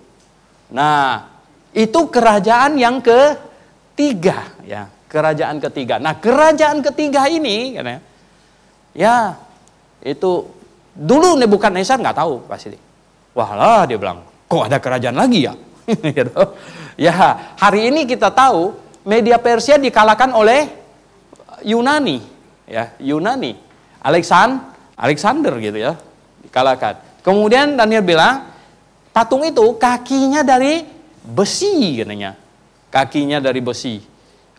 Nah, itu kerajaan yang ketiga, ya, kerajaan ketiga. Nah, kerajaan ketiga ini, ya, itu dulu Nebukadnezar nggak tahu pasti. Wah lah, dia bilang, kok ada kerajaan lagi ya? Ya, hari ini kita tahu media Persia dikalahkan oleh Yunani, ya, Yunani, Alexander gitu ya, dikalahkan. Kemudian Daniel bilang, patung itu kakinya dari besi katanya, kakinya dari besi.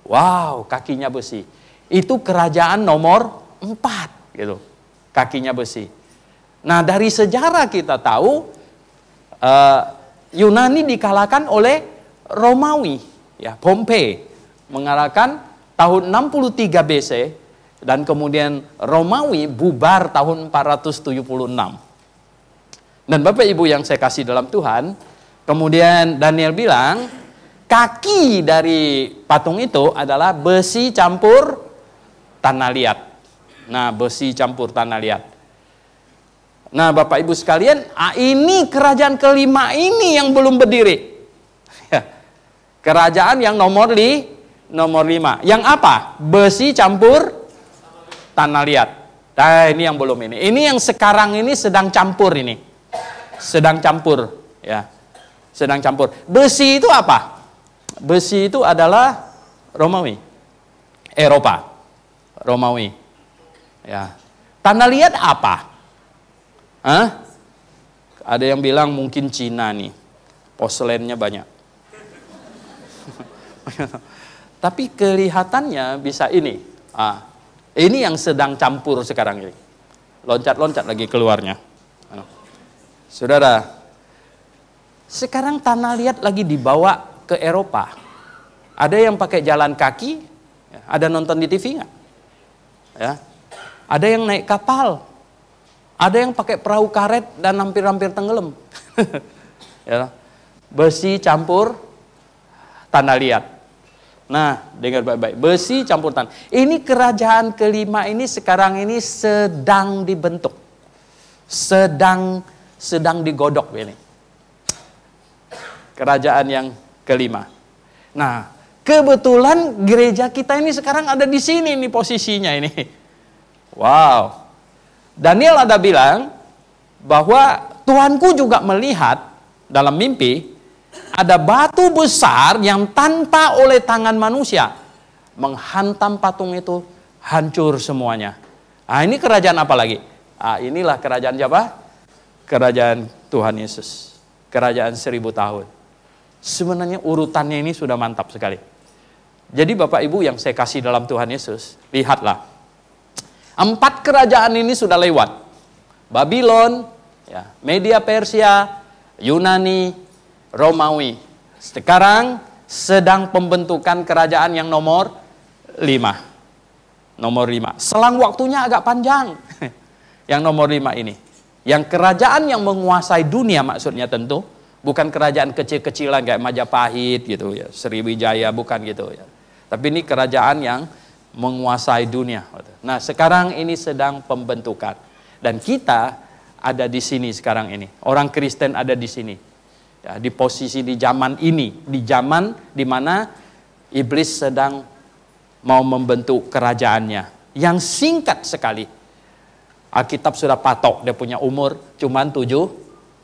Wow, kakinya besi. Itu kerajaan nomor 4 gitu, kakinya besi. Nah, dari sejarah kita tahu Yunani dikalahkan oleh Romawi, ya, Pompei mengalahkan tahun 63 BC, dan kemudian Romawi bubar tahun 476. Dan Bapak Ibu yang saya kasih dalam Tuhan, kemudian Daniel bilang, kaki dari patung itu adalah besi campur tanah liat. Nah, besi campur tanah liat. Nah, Bapak Ibu sekalian, ini kerajaan kelima ini yang belum berdiri. Kerajaan yang nomor 5. Yang apa? Besi campur tanah liat. Nah, ini yang belum ini. Ini yang sekarang ini sedang campur ini. Sedang campur, ya. Sedang campur. Besi itu apa? Besi itu adalah Romawi. Eropa. Romawi. Ya. Tanah liat apa? Hah? Ada yang bilang mungkin Cina nih. Porselennya banyak. Tapi kelihatannya bisa ini. Ini yang sedang campur sekarang ini. Loncat-loncat lagi keluarnya. Saudara, sekarang tanah liat lagi dibawa ke Eropa. Ada yang pakai jalan kaki, ada nonton di TV nggak? Ya. Ada yang naik kapal, ada yang pakai perahu karet dan hampir-hampir tenggelam. Ya. Besi campur tanah liat. Nah, dengar baik-baik. Besi campur tanah. Ini kerajaan kelima ini sekarang ini sedang dibentuk. Sedang digodok ini. Kerajaan yang kelima. Nah, kebetulan gereja kita ini sekarang ada di sini nih posisinya ini. Wow. Daniel ada bilang bahwa Tuhanku juga melihat dalam mimpi ada batu besar yang tanpa oleh tangan manusia menghantam patung itu, hancur semuanya. Nah, ini kerajaan apa lagi? Inilah kerajaan siapa? Kerajaan Tuhan Yesus. Kerajaan 1000 tahun. Sebenarnya urutannya ini sudah mantap sekali. Jadi Bapak Ibu yang saya kasih dalam Tuhan Yesus, lihatlah. 4 kerajaan ini sudah lewat. Babylon, ya, Media Persia, Yunani, Romawi. Sekarang sedang pembentukan kerajaan yang nomor 5. Nomor 5. Selang waktunya agak panjang. Yang nomor 5 ini. Yang kerajaan yang menguasai dunia maksudnya tentu. Bukan kerajaan kecil-kecilan kayak Majapahit gitu ya, Sriwijaya, bukan gitu ya. Tapi ini kerajaan yang menguasai dunia. Nah, sekarang ini sedang pembentukan. Dan kita ada di sini sekarang ini. Orang Kristen ada di sini. Ya, di posisi di zaman ini, di zaman di mana iblis sedang mau membentuk kerajaannya. Yang singkat sekali. Alkitab sudah patok, dia punya umur cuman 7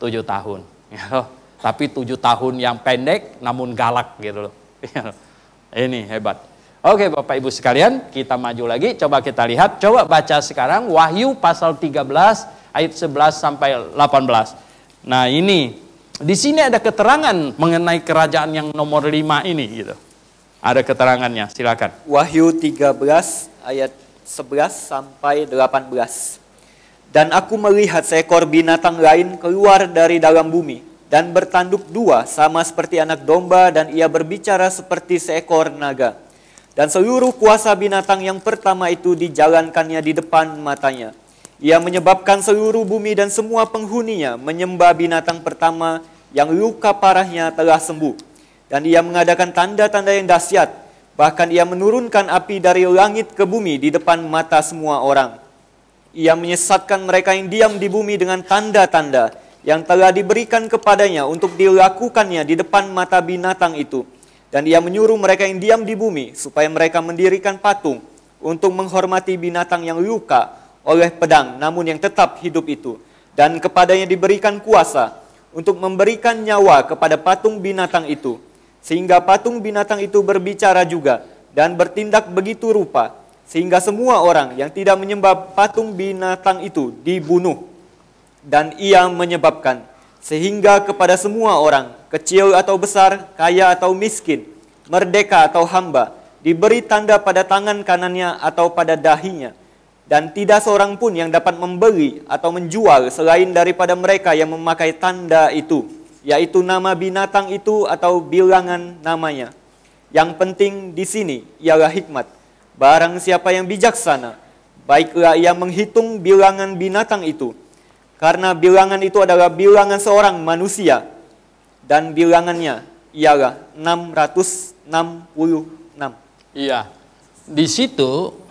tahun. Ya, tapi 7 tahun yang pendek namun galak gitu loh. Ini hebat. Oke Bapak Ibu sekalian, kita maju lagi. Coba kita lihat, coba baca sekarang Wahyu pasal 13 ayat 11 sampai 18. Nah ini, di sini ada keterangan mengenai kerajaan yang nomor 5 ini gitu. Ada keterangannya, silakan. Wahyu 13 ayat 11 sampai 18. Dan aku melihat seekor binatang lain keluar dari dalam bumi. dan bertanduk dua sama seperti anak domba, dan ia berbicara seperti seekor naga. Dan seluruh kuasa binatang yang pertama itu dijalankannya di depan matanya. Ia menyebabkan seluruh bumi dan semua penghuninya menyembah binatang pertama yang luka parahnya telah sembuh. Dan ia mengadakan tanda-tanda yang dahsyat, bahkan ia menurunkan api dari langit ke bumi di depan mata semua orang. Ia menyesatkan mereka yang diam di bumi dengan tanda-tanda yang telah diberikan kepadanya untuk dilakukannya di depan mata binatang itu. Dan ia menyuruh mereka yang diam di bumi supaya mereka mendirikan patung untuk menghormati binatang yang luka oleh pedang namun yang tetap hidup itu. Dan kepadanya diberikan kuasa untuk memberikan nyawa kepada patung binatang itu, sehingga patung binatang itu berbicara juga dan bertindak begitu rupa, sehingga semua orang yang tidak menyembah patung binatang itu dibunuh. Dan ia menyebabkan sehingga kepada semua orang, kecil atau besar, kaya atau miskin, merdeka atau hamba, diberi tanda pada tangan kanannya atau pada dahinya. Dan tidak seorang pun yang dapat membeli atau menjual selain daripada mereka yang memakai tanda itu, yaitu nama binatang itu atau bilangan namanya. Yang penting di sini ialah hikmat. Barang siapa yang bijaksana, baiklah ia menghitung bilangan binatang itu, karena bilangan itu adalah bilangan seorang manusia, dan bilangannya ialah 666. Iya, di situ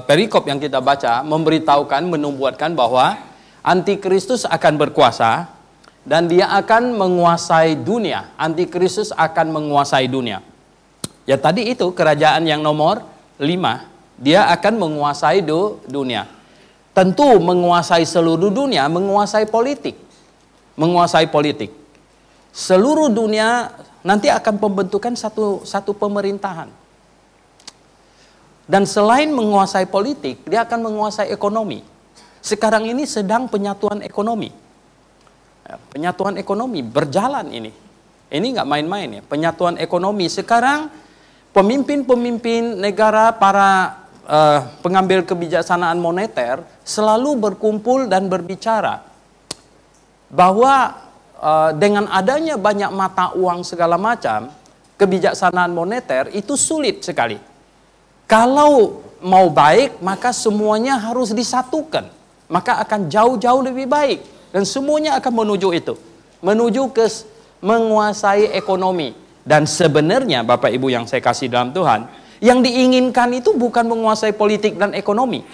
perikop yang kita baca memberitahukan, menubuatkan bahwa Antikristus akan berkuasa dan dia akan menguasai dunia. Antikristus akan menguasai dunia. Ya tadi itu kerajaan yang nomor 5, dia akan menguasai dunia. Tentu menguasai seluruh dunia, menguasai politik. Menguasai politik. Seluruh dunia nanti akan pembentukan satu pemerintahan. Dan selain menguasai politik, dia akan menguasai ekonomi. Sekarang ini sedang penyatuan ekonomi. Penyatuan ekonomi berjalan ini. Ini nggak main-main ya. Penyatuan ekonomi. Sekarang pemimpin-pemimpin negara, para pengambil kebijaksanaan moneter selalu berkumpul dan berbicara bahwa dengan adanya banyak mata uang segala macam, kebijaksanaan moneter itu sulit sekali. Kalau mau baik, maka semuanya harus disatukan. Maka akan jauh-jauh lebih baik. Dan semuanya akan menuju itu. Menuju ke menguasai ekonomi. Dan sebenarnya Bapak Ibu yang saya kasih dalam Tuhan, yang diinginkan itu bukan menguasai politik dan ekonomi.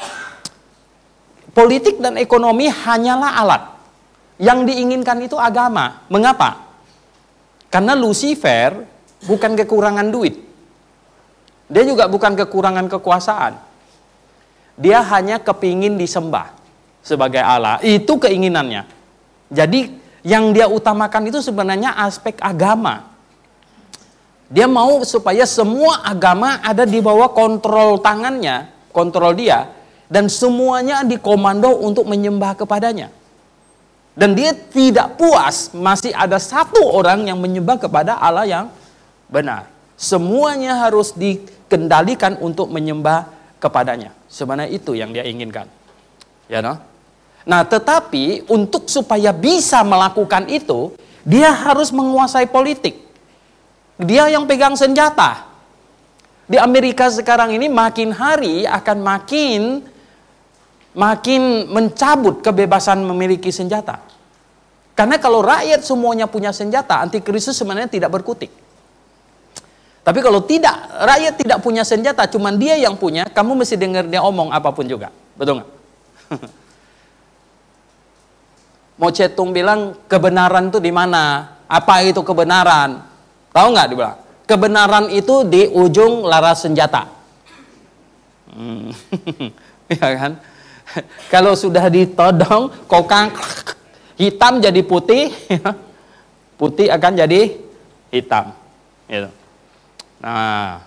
Politik dan ekonomi hanyalah alat. Yang diinginkan itu agama. Mengapa? Karena Lucifer bukan kekurangan duit. Dia juga bukan kekurangan kekuasaan. Dia hanya kepingin disembah sebagai Allah. Itu keinginannya. Jadi yang dia utamakan itu sebenarnya aspek agama. Dia mau supaya semua agama ada di bawah kontrol tangannya, kontrol dia. Dan semuanya dikomando untuk menyembah kepadanya. Dan dia tidak puas masih ada satu orang yang menyembah kepada Allah yang benar. Semuanya harus dikendalikan untuk menyembah kepadanya. Sebenarnya itu yang dia inginkan. Ya, no? Nah, tetapi untuk supaya bisa melakukan itu, dia harus menguasai politik. Dia yang pegang senjata. Di Amerika sekarang ini makin hari akan makin mencabut kebebasan memiliki senjata. Karena kalau rakyat semuanya punya senjata, Antikristus sebenarnya tidak berkutik. Tapi kalau tidak, rakyat tidak punya senjata, cuman dia yang punya, kamu mesti dengar dia omong apapun juga. Betul nggak? Mao Zedong bilang kebenaran itu di mana? Apa itu kebenaran? Tahu nggak dia bilang? Kebenaran itu di ujung laras senjata. Ya kan? Kalau sudah ditodong, kokang hitam jadi putih, putih akan jadi hitam. Gitu. Nah,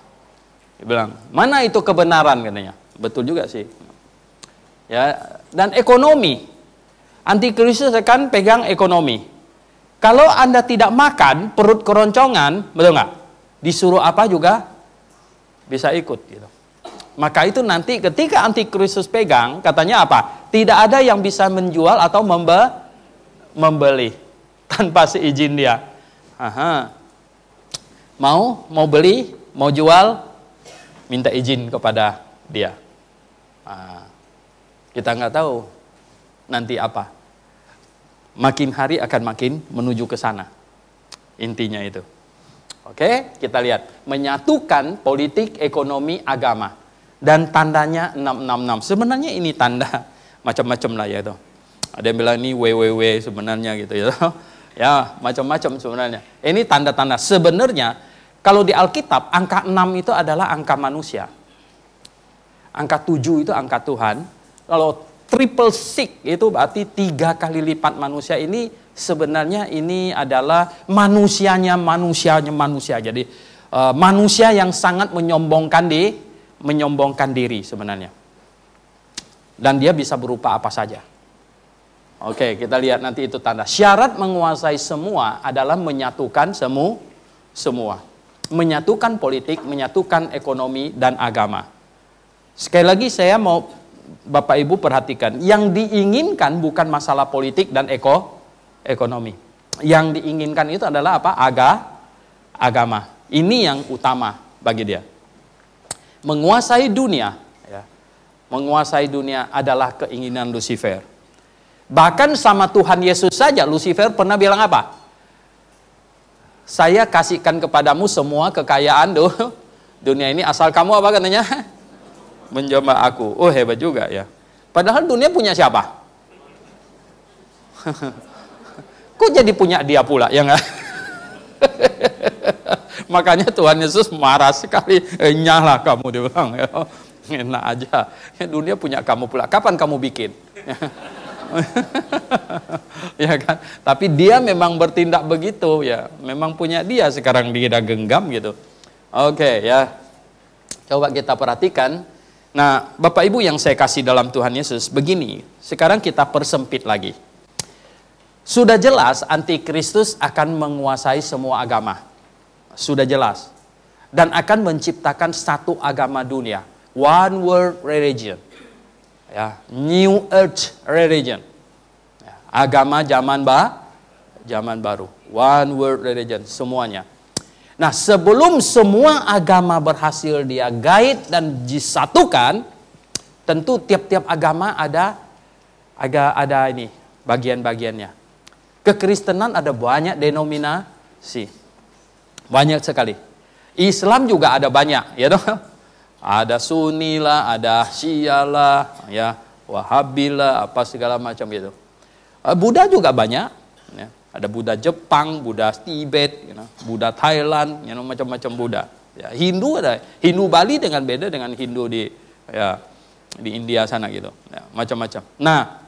dia bilang, mana itu kebenaran katanya? Betul juga sih. Ya, dan ekonomi. Antikristus akan pegang ekonomi. Kalau Anda tidak makan, perut keroncongan, betul nggak? Disuruh apa juga bisa ikut gitu. Maka itu nanti ketika Antikristus pegang, katanya apa? Tidak ada yang bisa menjual atau membeli. tanpa seizin dia. Mau beli, mau jual, minta izin kepada dia. Kita nggak tahu nanti apa. Makin hari akan makin menuju ke sana. Intinya itu. Oke, kita lihat. Menyatukan politik, ekonomi, agama. Dan tandanya 666. Sebenarnya ini tanda macam-macam lah ya itu. Ada yang bilang ini WWW sebenarnya gitu ya. Ya, macam-macam sebenarnya. Ini tanda-tanda. Sebenarnya kalau di Alkitab angka 6 itu adalah angka manusia. Angka 7 itu angka Tuhan. Kalau triple six itu berarti 3 kali lipat manusia. Ini sebenarnya ini adalah manusia. Jadi manusia yang sangat menyombongkan diri sebenarnya. Dan dia bisa berupa apa saja. Oke, kita lihat nanti itu tanda. Syarat menguasai semua adalah menyatukan semua. Menyatukan politik, menyatukan ekonomi dan agama. Sekali lagi saya mau Bapak Ibu perhatikan, yang diinginkan bukan masalah politik dan ekonomi. Yang diinginkan itu adalah apa? Agama. Ini yang utama bagi dia. Menguasai dunia, ya. Menguasai dunia adalah keinginan Lucifer. Bahkan sama Tuhan Yesus saja, Lucifer pernah bilang apa? Saya kasihkan kepadamu semua kekayaan dunia ini, asal kamu apa katanya? Menjamah aku. Oh, hebat juga ya. Padahal dunia punya siapa? Kok jadi punya dia pula, ya enggak? Makanya Tuhan Yesus marah sekali. Nyala kamu, dia bilang. Ya. Enak aja. Dunia punya kamu pula. Kapan kamu bikin? Ya kan? Tapi dia memang bertindak begitu ya. Memang punya dia, sekarang dia genggam gitu. Oke ya. Coba kita perhatikan. Nah, Bapak Ibu yang saya kasih dalam Tuhan Yesus, begini. Sekarang kita persempit lagi. Sudah jelas antikristus akan menguasai semua agama. Sudah jelas. Dan akan menciptakan satu agama dunia. One world religion. Ya, New Earth Religion. Ya, agama zaman baru. One world religion. Semuanya. Nah, sebelum semua agama berhasil dia guide dan disatukan, tentu tiap-tiap agama ada ini bagian-bagiannya. Kekristenan ada banyak denominasi. Banyak sekali. Islam juga ada banyak, ya dong. Ada Sunni lah, ada Syiah lah, ya, Wahabi lah, apa segala macam gitu. Buddha juga banyak, ya. Ada Buddha Jepang, Buddha Tibet, Buddha Thailand, macam-macam Buddha. Ya, Hindu ada, Hindu Bali dengan beda dengan Hindu di India sana gitu, ya, macam-macam. Nah,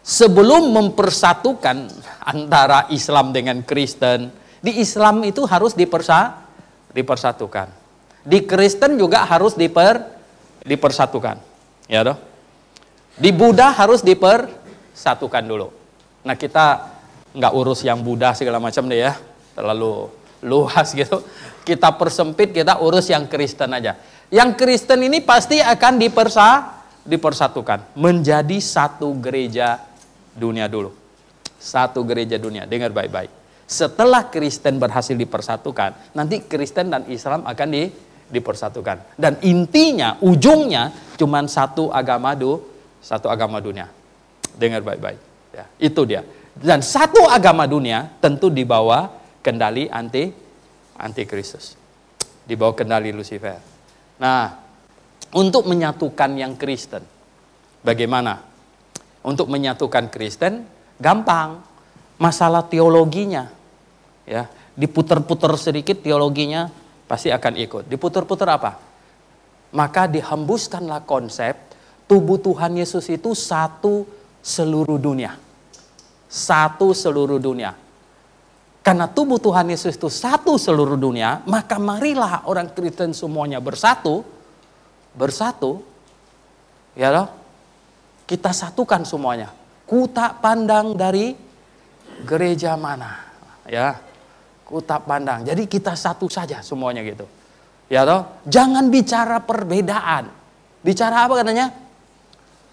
sebelum mempersatukan antara Islam dengan Kristen, di Islam itu harus dipersatukan. Di Kristen juga harus dipersatukan. Ya toh? Di Buddha harus dipersatukan dulu. Nah, kita nggak urus yang Buddha segala macam deh ya. Terlalu luas gitu. Kita persempit, kita urus yang Kristen aja. Yang Kristen ini pasti akan dipersatukan. Menjadi satu gereja dunia dulu. Satu gereja dunia. Dengar baik-baik. Setelah Kristen berhasil dipersatukan, nanti Kristen dan Islam akan dipersatukan. Dan intinya, ujungnya cuma satu agama dunia. Dengar baik-baik. Ya, itu dia. Dan satu agama dunia tentu di bawah kendali antikristus. Di bawah kendali Lucifer. Nah, untuk menyatukan yang Kristen, bagaimana? Untuk menyatukan Kristen, gampang. Masalah teologinya. Ya, diputer-puter sedikit teologinya, pasti akan ikut. Diputar-putar apa? Maka dihembuskanlah konsep tubuh Tuhan Yesus itu satu seluruh dunia. Satu seluruh dunia. Karena tubuh Tuhan Yesus itu satu seluruh dunia, maka marilah orang Kristen semuanya bersatu. Ya loh. Kita satukan semuanya. Ku tak pandang dari gereja mana. Ya. Tak pandang. Jadi kita satu saja semuanya gitu. Ya toh? Jangan bicara perbedaan. Bicara apa katanya?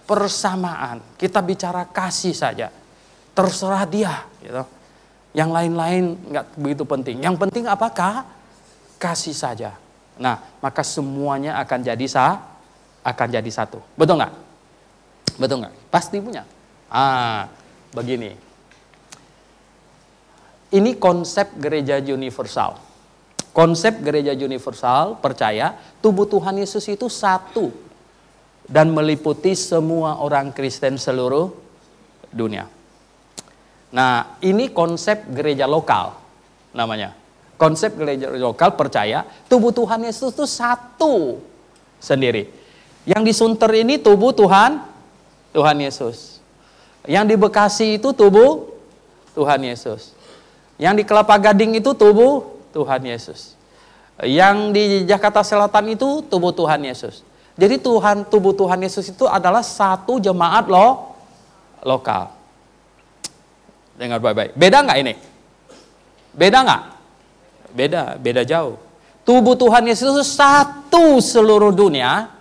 Persamaan. Kita bicara kasih saja. Terserah dia. Gitu. Yang lain-lain nggak begitu penting. Yang penting apakah? Kasih saja. Nah, maka semuanya akan jadi satu. Betul nggak? Betul nggak? Pasti punya. Begini. Ini konsep gereja universal. Konsep gereja universal percaya tubuh Tuhan Yesus itu satu dan meliputi semua orang Kristen seluruh dunia. Nah, ini konsep gereja lokal namanya. Konsep gereja lokal percaya tubuh Tuhan Yesus itu satu sendiri. Yang di Sunter ini tubuh Tuhan Yesus. Yang di Bekasi itu tubuh Tuhan Yesus. Yang di Kelapa Gading itu tubuh Tuhan Yesus. Yang di Jakarta Selatan itu tubuh Tuhan Yesus. Jadi tubuh Tuhan Yesus itu adalah satu jemaat lokal. Dengar baik-baik. Beda nggak ini? Beda nggak? Beda jauh. Tubuh Tuhan Yesus itu satu seluruh dunia.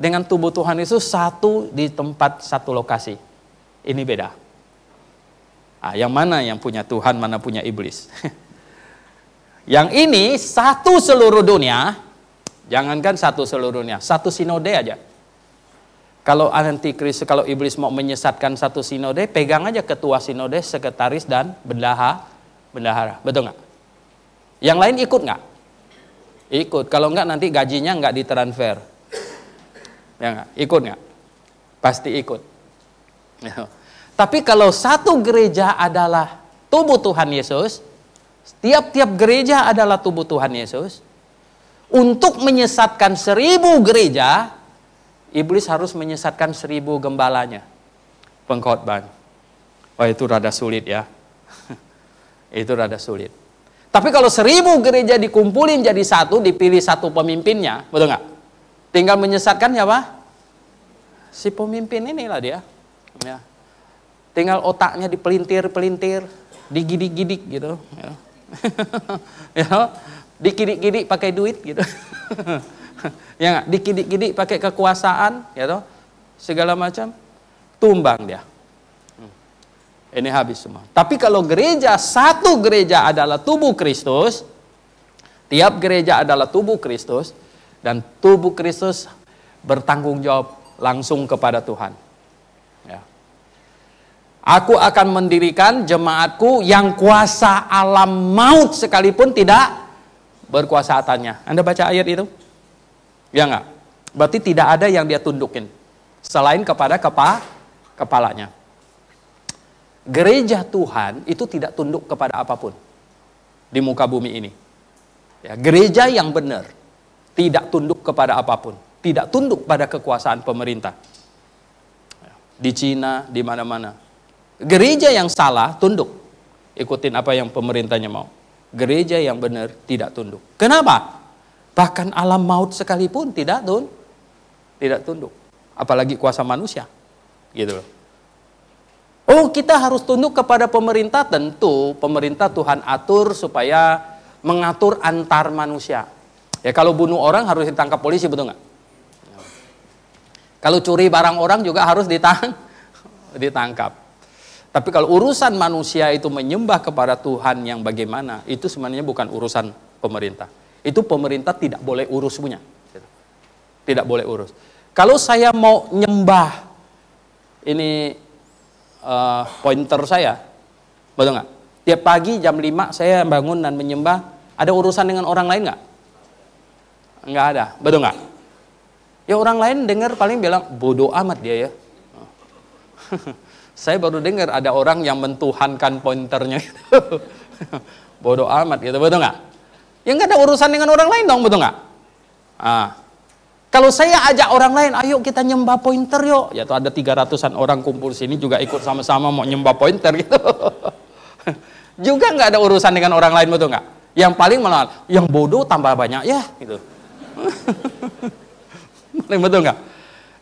Dengan tubuh Tuhan Yesus satu di tempat satu lokasi. Ini beda. Yang mana yang punya Tuhan, mana punya iblis? Yang ini satu seluruh dunia. Jangankan satu seluruh dunia, satu sinode aja. Kalau antikristus, kalau iblis mau menyesatkan satu sinode, pegang aja ketua sinode, sekretaris dan bendahara. Betul nggak? Yang lain ikut nggak? Ikut. Kalau nggak nanti gajinya nggak ditransfer. Ya nggak? Ikut nggak? Pasti ikut. Tapi kalau satu gereja adalah tubuh Tuhan Yesus, tiap-tiap gereja adalah tubuh Tuhan Yesus. Untuk menyesatkan 1000 gereja, iblis harus menyesatkan 1000 gembalanya. Pengkhotbah. Wah, itu rada sulit ya. Itu rada sulit. Tapi kalau 1000 gereja dikumpulin jadi satu, dipilih satu pemimpinnya, betul nggak? Tinggal menyesatkan siapa? Si pemimpin inilah dia. Ya. Tinggal otaknya dipelintir-pelintir, digidik-gidik gitu. Ya. Ya. Dikidik-kidik pakai duit gitu. Ya nggak? Dikidik-kidik pakai kekuasaan, ya toh? Segala macam, tumbang dia. Ini habis semua. Tapi kalau gereja, satu gereja adalah tubuh Kristus, tiap gereja adalah tubuh Kristus, dan tubuh Kristus bertanggung jawab langsung kepada Tuhan. Ya. Aku akan mendirikan jemaatku yang kuasa alam maut sekalipun tidak berkuasa atasnya. Anda baca ayat itu? Ya enggak? Berarti tidak ada yang dia tundukin selain kepada kepalanya. Gereja Tuhan itu tidak tunduk kepada apapun di muka bumi ini. Ya, gereja yang benar tidak tunduk kepada apapun, tidak tunduk pada kekuasaan pemerintah. Di Cina, di mana-mana. Gereja yang salah tunduk, ikutin apa yang pemerintahnya mau. Gereja yang benar tidak tunduk. Kenapa? Bahkan alam maut sekalipun tidak tunduk. Apalagi kuasa manusia. Gitu loh. Oh, kita harus tunduk kepada pemerintah. Tentu pemerintah Tuhan atur supaya mengatur antar manusia. Ya, kalau bunuh orang harus ditangkap polisi, betul nggak? Kalau curi barang orang juga harus ditangkap. Tapi kalau urusan manusia itu menyembah kepada Tuhan yang bagaimana, itu sebenarnya bukan urusan pemerintah. Itu pemerintah tidak boleh urus punya. Tidak boleh urus. Kalau saya mau nyembah, ini pointer saya, betul nggak? Tiap pagi jam 5 saya bangun dan menyembah, ada urusan dengan orang lain nggak? Nggak ada, betul nggak? Ya orang lain dengar paling bilang, bodoh amat dia ya. Saya baru dengar ada orang yang mentuhankan pointernya. Bodoh amat gitu, betul nggak? Ya nggak ada urusan dengan orang lain dong, betul nggak? Kalau saya ajak orang lain, ayo kita nyembah pointer yuk. Ya tuh ada 300-an orang kumpul sini juga ikut sama-sama mau nyembah pointer gitu. Juga nggak ada urusan dengan orang lain, betul nggak? Yang paling malah, yang bodoh tambah banyak ya, gitu. Betul nggak?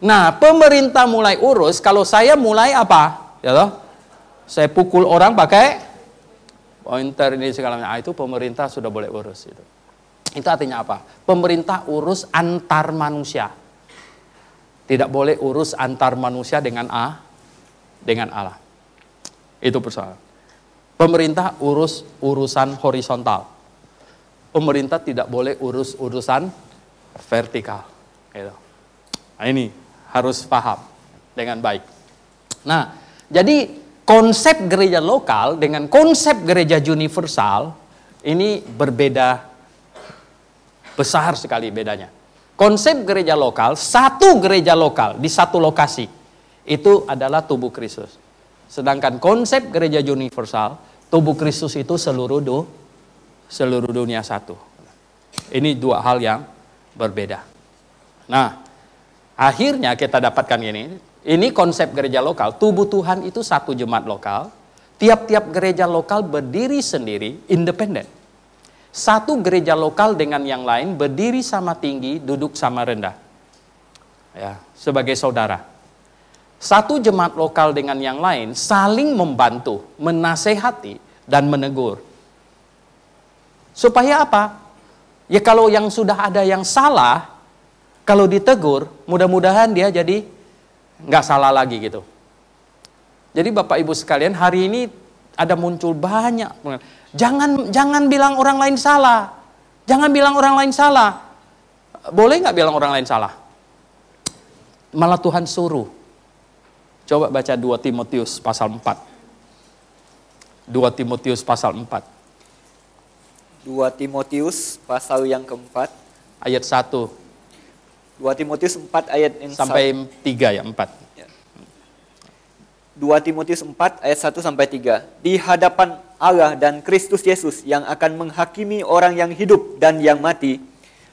Nah, pemerintah mulai urus, kalau saya mulai apa? Ya toh? Saya pukul orang pakai pointer ini segala macam. Itu pemerintah sudah boleh urus itu. Itu artinya apa? Pemerintah urus antar manusia. Tidak boleh urus antar manusia dengan Allah. Itu persoalan. Pemerintah urus urusan horizontal. Pemerintah tidak boleh urus urusan vertikal. Gitu. Nah, ini harus paham dengan baik. Nah, jadi konsep gereja lokal dengan konsep gereja universal ini berbeda besar sekali bedanya. Konsep gereja lokal, satu gereja lokal di satu lokasi, itu adalah tubuh Kristus. Sedangkan konsep gereja universal, tubuh Kristus itu seluruh dunia satu. Ini dua hal yang berbeda. Nah, akhirnya kita dapatkan ini konsep gereja lokal. Tubuh Tuhan itu satu jemaat lokal. Tiap-tiap gereja lokal berdiri sendiri, independen. Satu gereja lokal dengan yang lain berdiri sama tinggi, duduk sama rendah. Ya, sebagai saudara. Satu jemaat lokal dengan yang lain saling membantu, menasehati, dan menegur. Supaya apa? Ya kalau yang sudah ada yang salah, kalau ditegur, mudah-mudahan dia jadi nggak salah lagi gitu. Jadi Bapak Ibu sekalian, hari ini ada muncul banyak. Jangan bilang orang lain salah. Jangan bilang orang lain salah. Boleh nggak bilang orang lain salah? Malah Tuhan suruh. Coba baca 2 Timotius pasal 4. 2 Timotius pasal 4. 2 Timotius pasal yang keempat. Ayat 1. 2 Timotius 4 ayat yang sampai 3 ya, 4. 2 Timotius 4 ayat 1 sampai 3. Di hadapan Allah dan Kristus Yesus yang akan menghakimi orang yang hidup dan yang mati,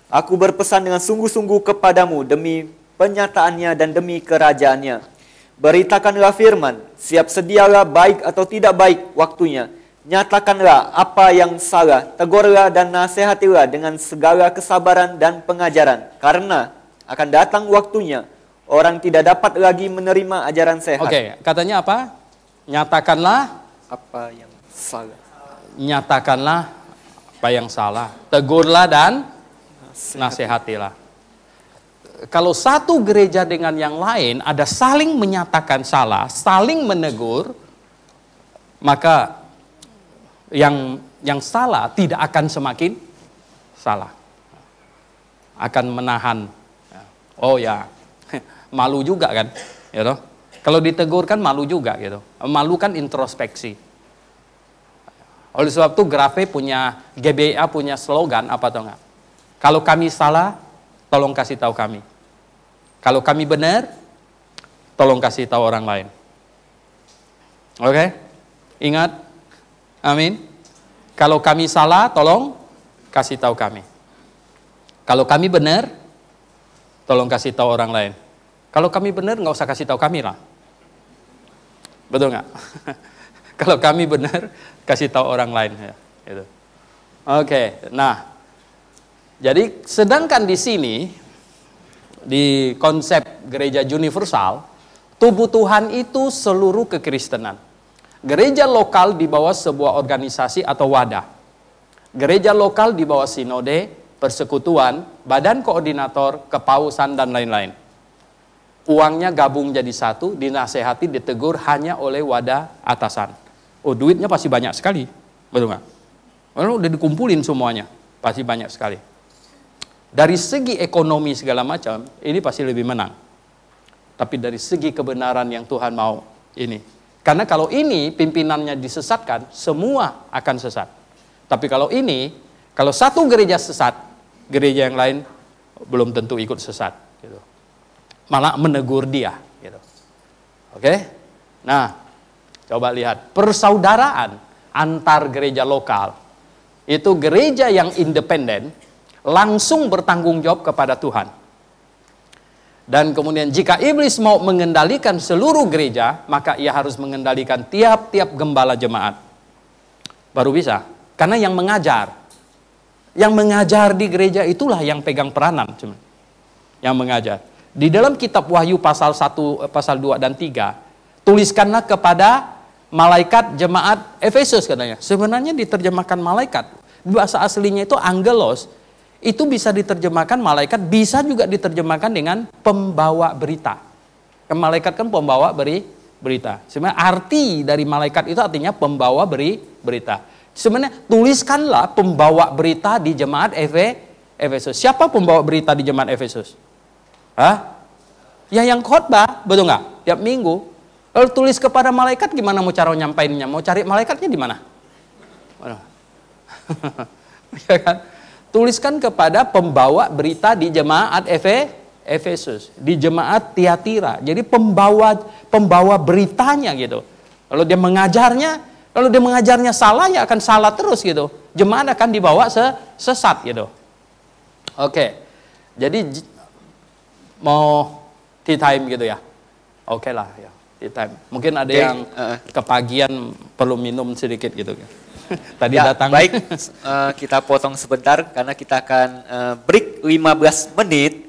aku berpesan dengan sungguh-sungguh kepadamu demi penyataannya dan demi kerajaannya. Beritakanlah firman, siap sedialah baik atau tidak baik waktunya. Nyatakanlah apa yang salah, tegurlah dan nasihatilah dengan segala kesabaran dan pengajaran. Karena akan datang waktunya, orang tidak dapat lagi menerima ajaran sehat. Oke, katanya apa? Nyatakanlah apa yang salah. Nyatakanlah apa yang salah. Tegurlah dan nasihatilah. Kalau satu gereja dengan yang lain ada saling menyatakan salah, saling menegur, maka yang salah tidak akan semakin salah. Akan menahan. Oh ya, malu juga kan, ya toh? Kalau ditegur kan malu juga gitu. Malu kan introspeksi. Oleh sebab itu GBA punya slogan apa tau nggak? Kalau kami salah, tolong kasih tahu kami. Kalau kami benar, tolong kasih tahu orang lain. Oke? Ingat? Amin. Kalau kami salah, tolong kasih tahu kami. Kalau kami benar, tolong kasih tahu orang lain. Kalau kami benar, nggak usah kasih tahu kami lah. Betul nggak? Kalau kami benar, kasih tahu orang lain. Ya, gitu. Oke, nah, jadi sedangkan di sini, di konsep gereja universal, tubuh Tuhan itu seluruh kekristenan. Gereja lokal di bawah sebuah organisasi atau wadah. Gereja lokal di bawah sinode, persekutuan, badan koordinator, kepausan, dan lain-lain. Uangnya gabung jadi satu, dinasehati, ditegur hanya oleh wadah atasan. Oh, duitnya pasti banyak sekali. Betul nggak? Lalu udah dikumpulin semuanya. Pasti banyak sekali. Dari segi ekonomi segala macam, ini pasti lebih menang. Tapi dari segi kebenaran yang Tuhan mau, ini. Karena kalau ini pimpinannya disesatkan, semua akan sesat. Tapi kalau ini, kalau satu gereja sesat, gereja yang lain belum tentu ikut sesat. Gitu. Malah menegur dia. Gitu. Oke? Nah, coba lihat. Persaudaraan antar gereja lokal. Itu gereja yang independen, langsung bertanggung jawab kepada Tuhan. Dan kemudian jika iblis mau mengendalikan seluruh gereja, maka ia harus mengendalikan tiap-tiap gembala jemaat. Baru bisa. Karena yang mengajar di gereja itulah yang pegang peranan. Yang mengajar. Di dalam kitab Wahyu pasal 1, pasal 2 dan 3, tuliskanlah kepada malaikat jemaat Efesus katanya. Sebenarnya diterjemahkan malaikat. Bahasa aslinya itu angelos. Itu bisa diterjemahkan malaikat, bisa juga diterjemahkan dengan pembawa berita. Malaikat kan pembawa berita. Sebenarnya arti dari malaikat itu artinya pembawa berita. Sebenarnya tuliskanlah pembawa berita di jemaat Efesus. Siapa pembawa berita di jemaat Efesus? Hah? Ya yang khotbah, betul nggak? Tiap minggu. Lalu tulis kepada malaikat, gimana mau cara nyampainnya? Mau cari malaikatnya di mana? Ya kan? Tuliskan kepada pembawa berita di jemaat Efesus, di jemaat Tiatira. Jadi pembawa beritanya gitu. Kalau dia mengajarnya salah, ya akan salah terus gitu. Jemaat akan dibawa sesat gitu. Oke. Jadi mau tea time gitu ya. Oke lah ya, tea time. Mungkin ada yang kepagian perlu minum sedikit gitu. Tadi ya, datang. Baik, kita potong sebentar karena kita akan break 15 menit.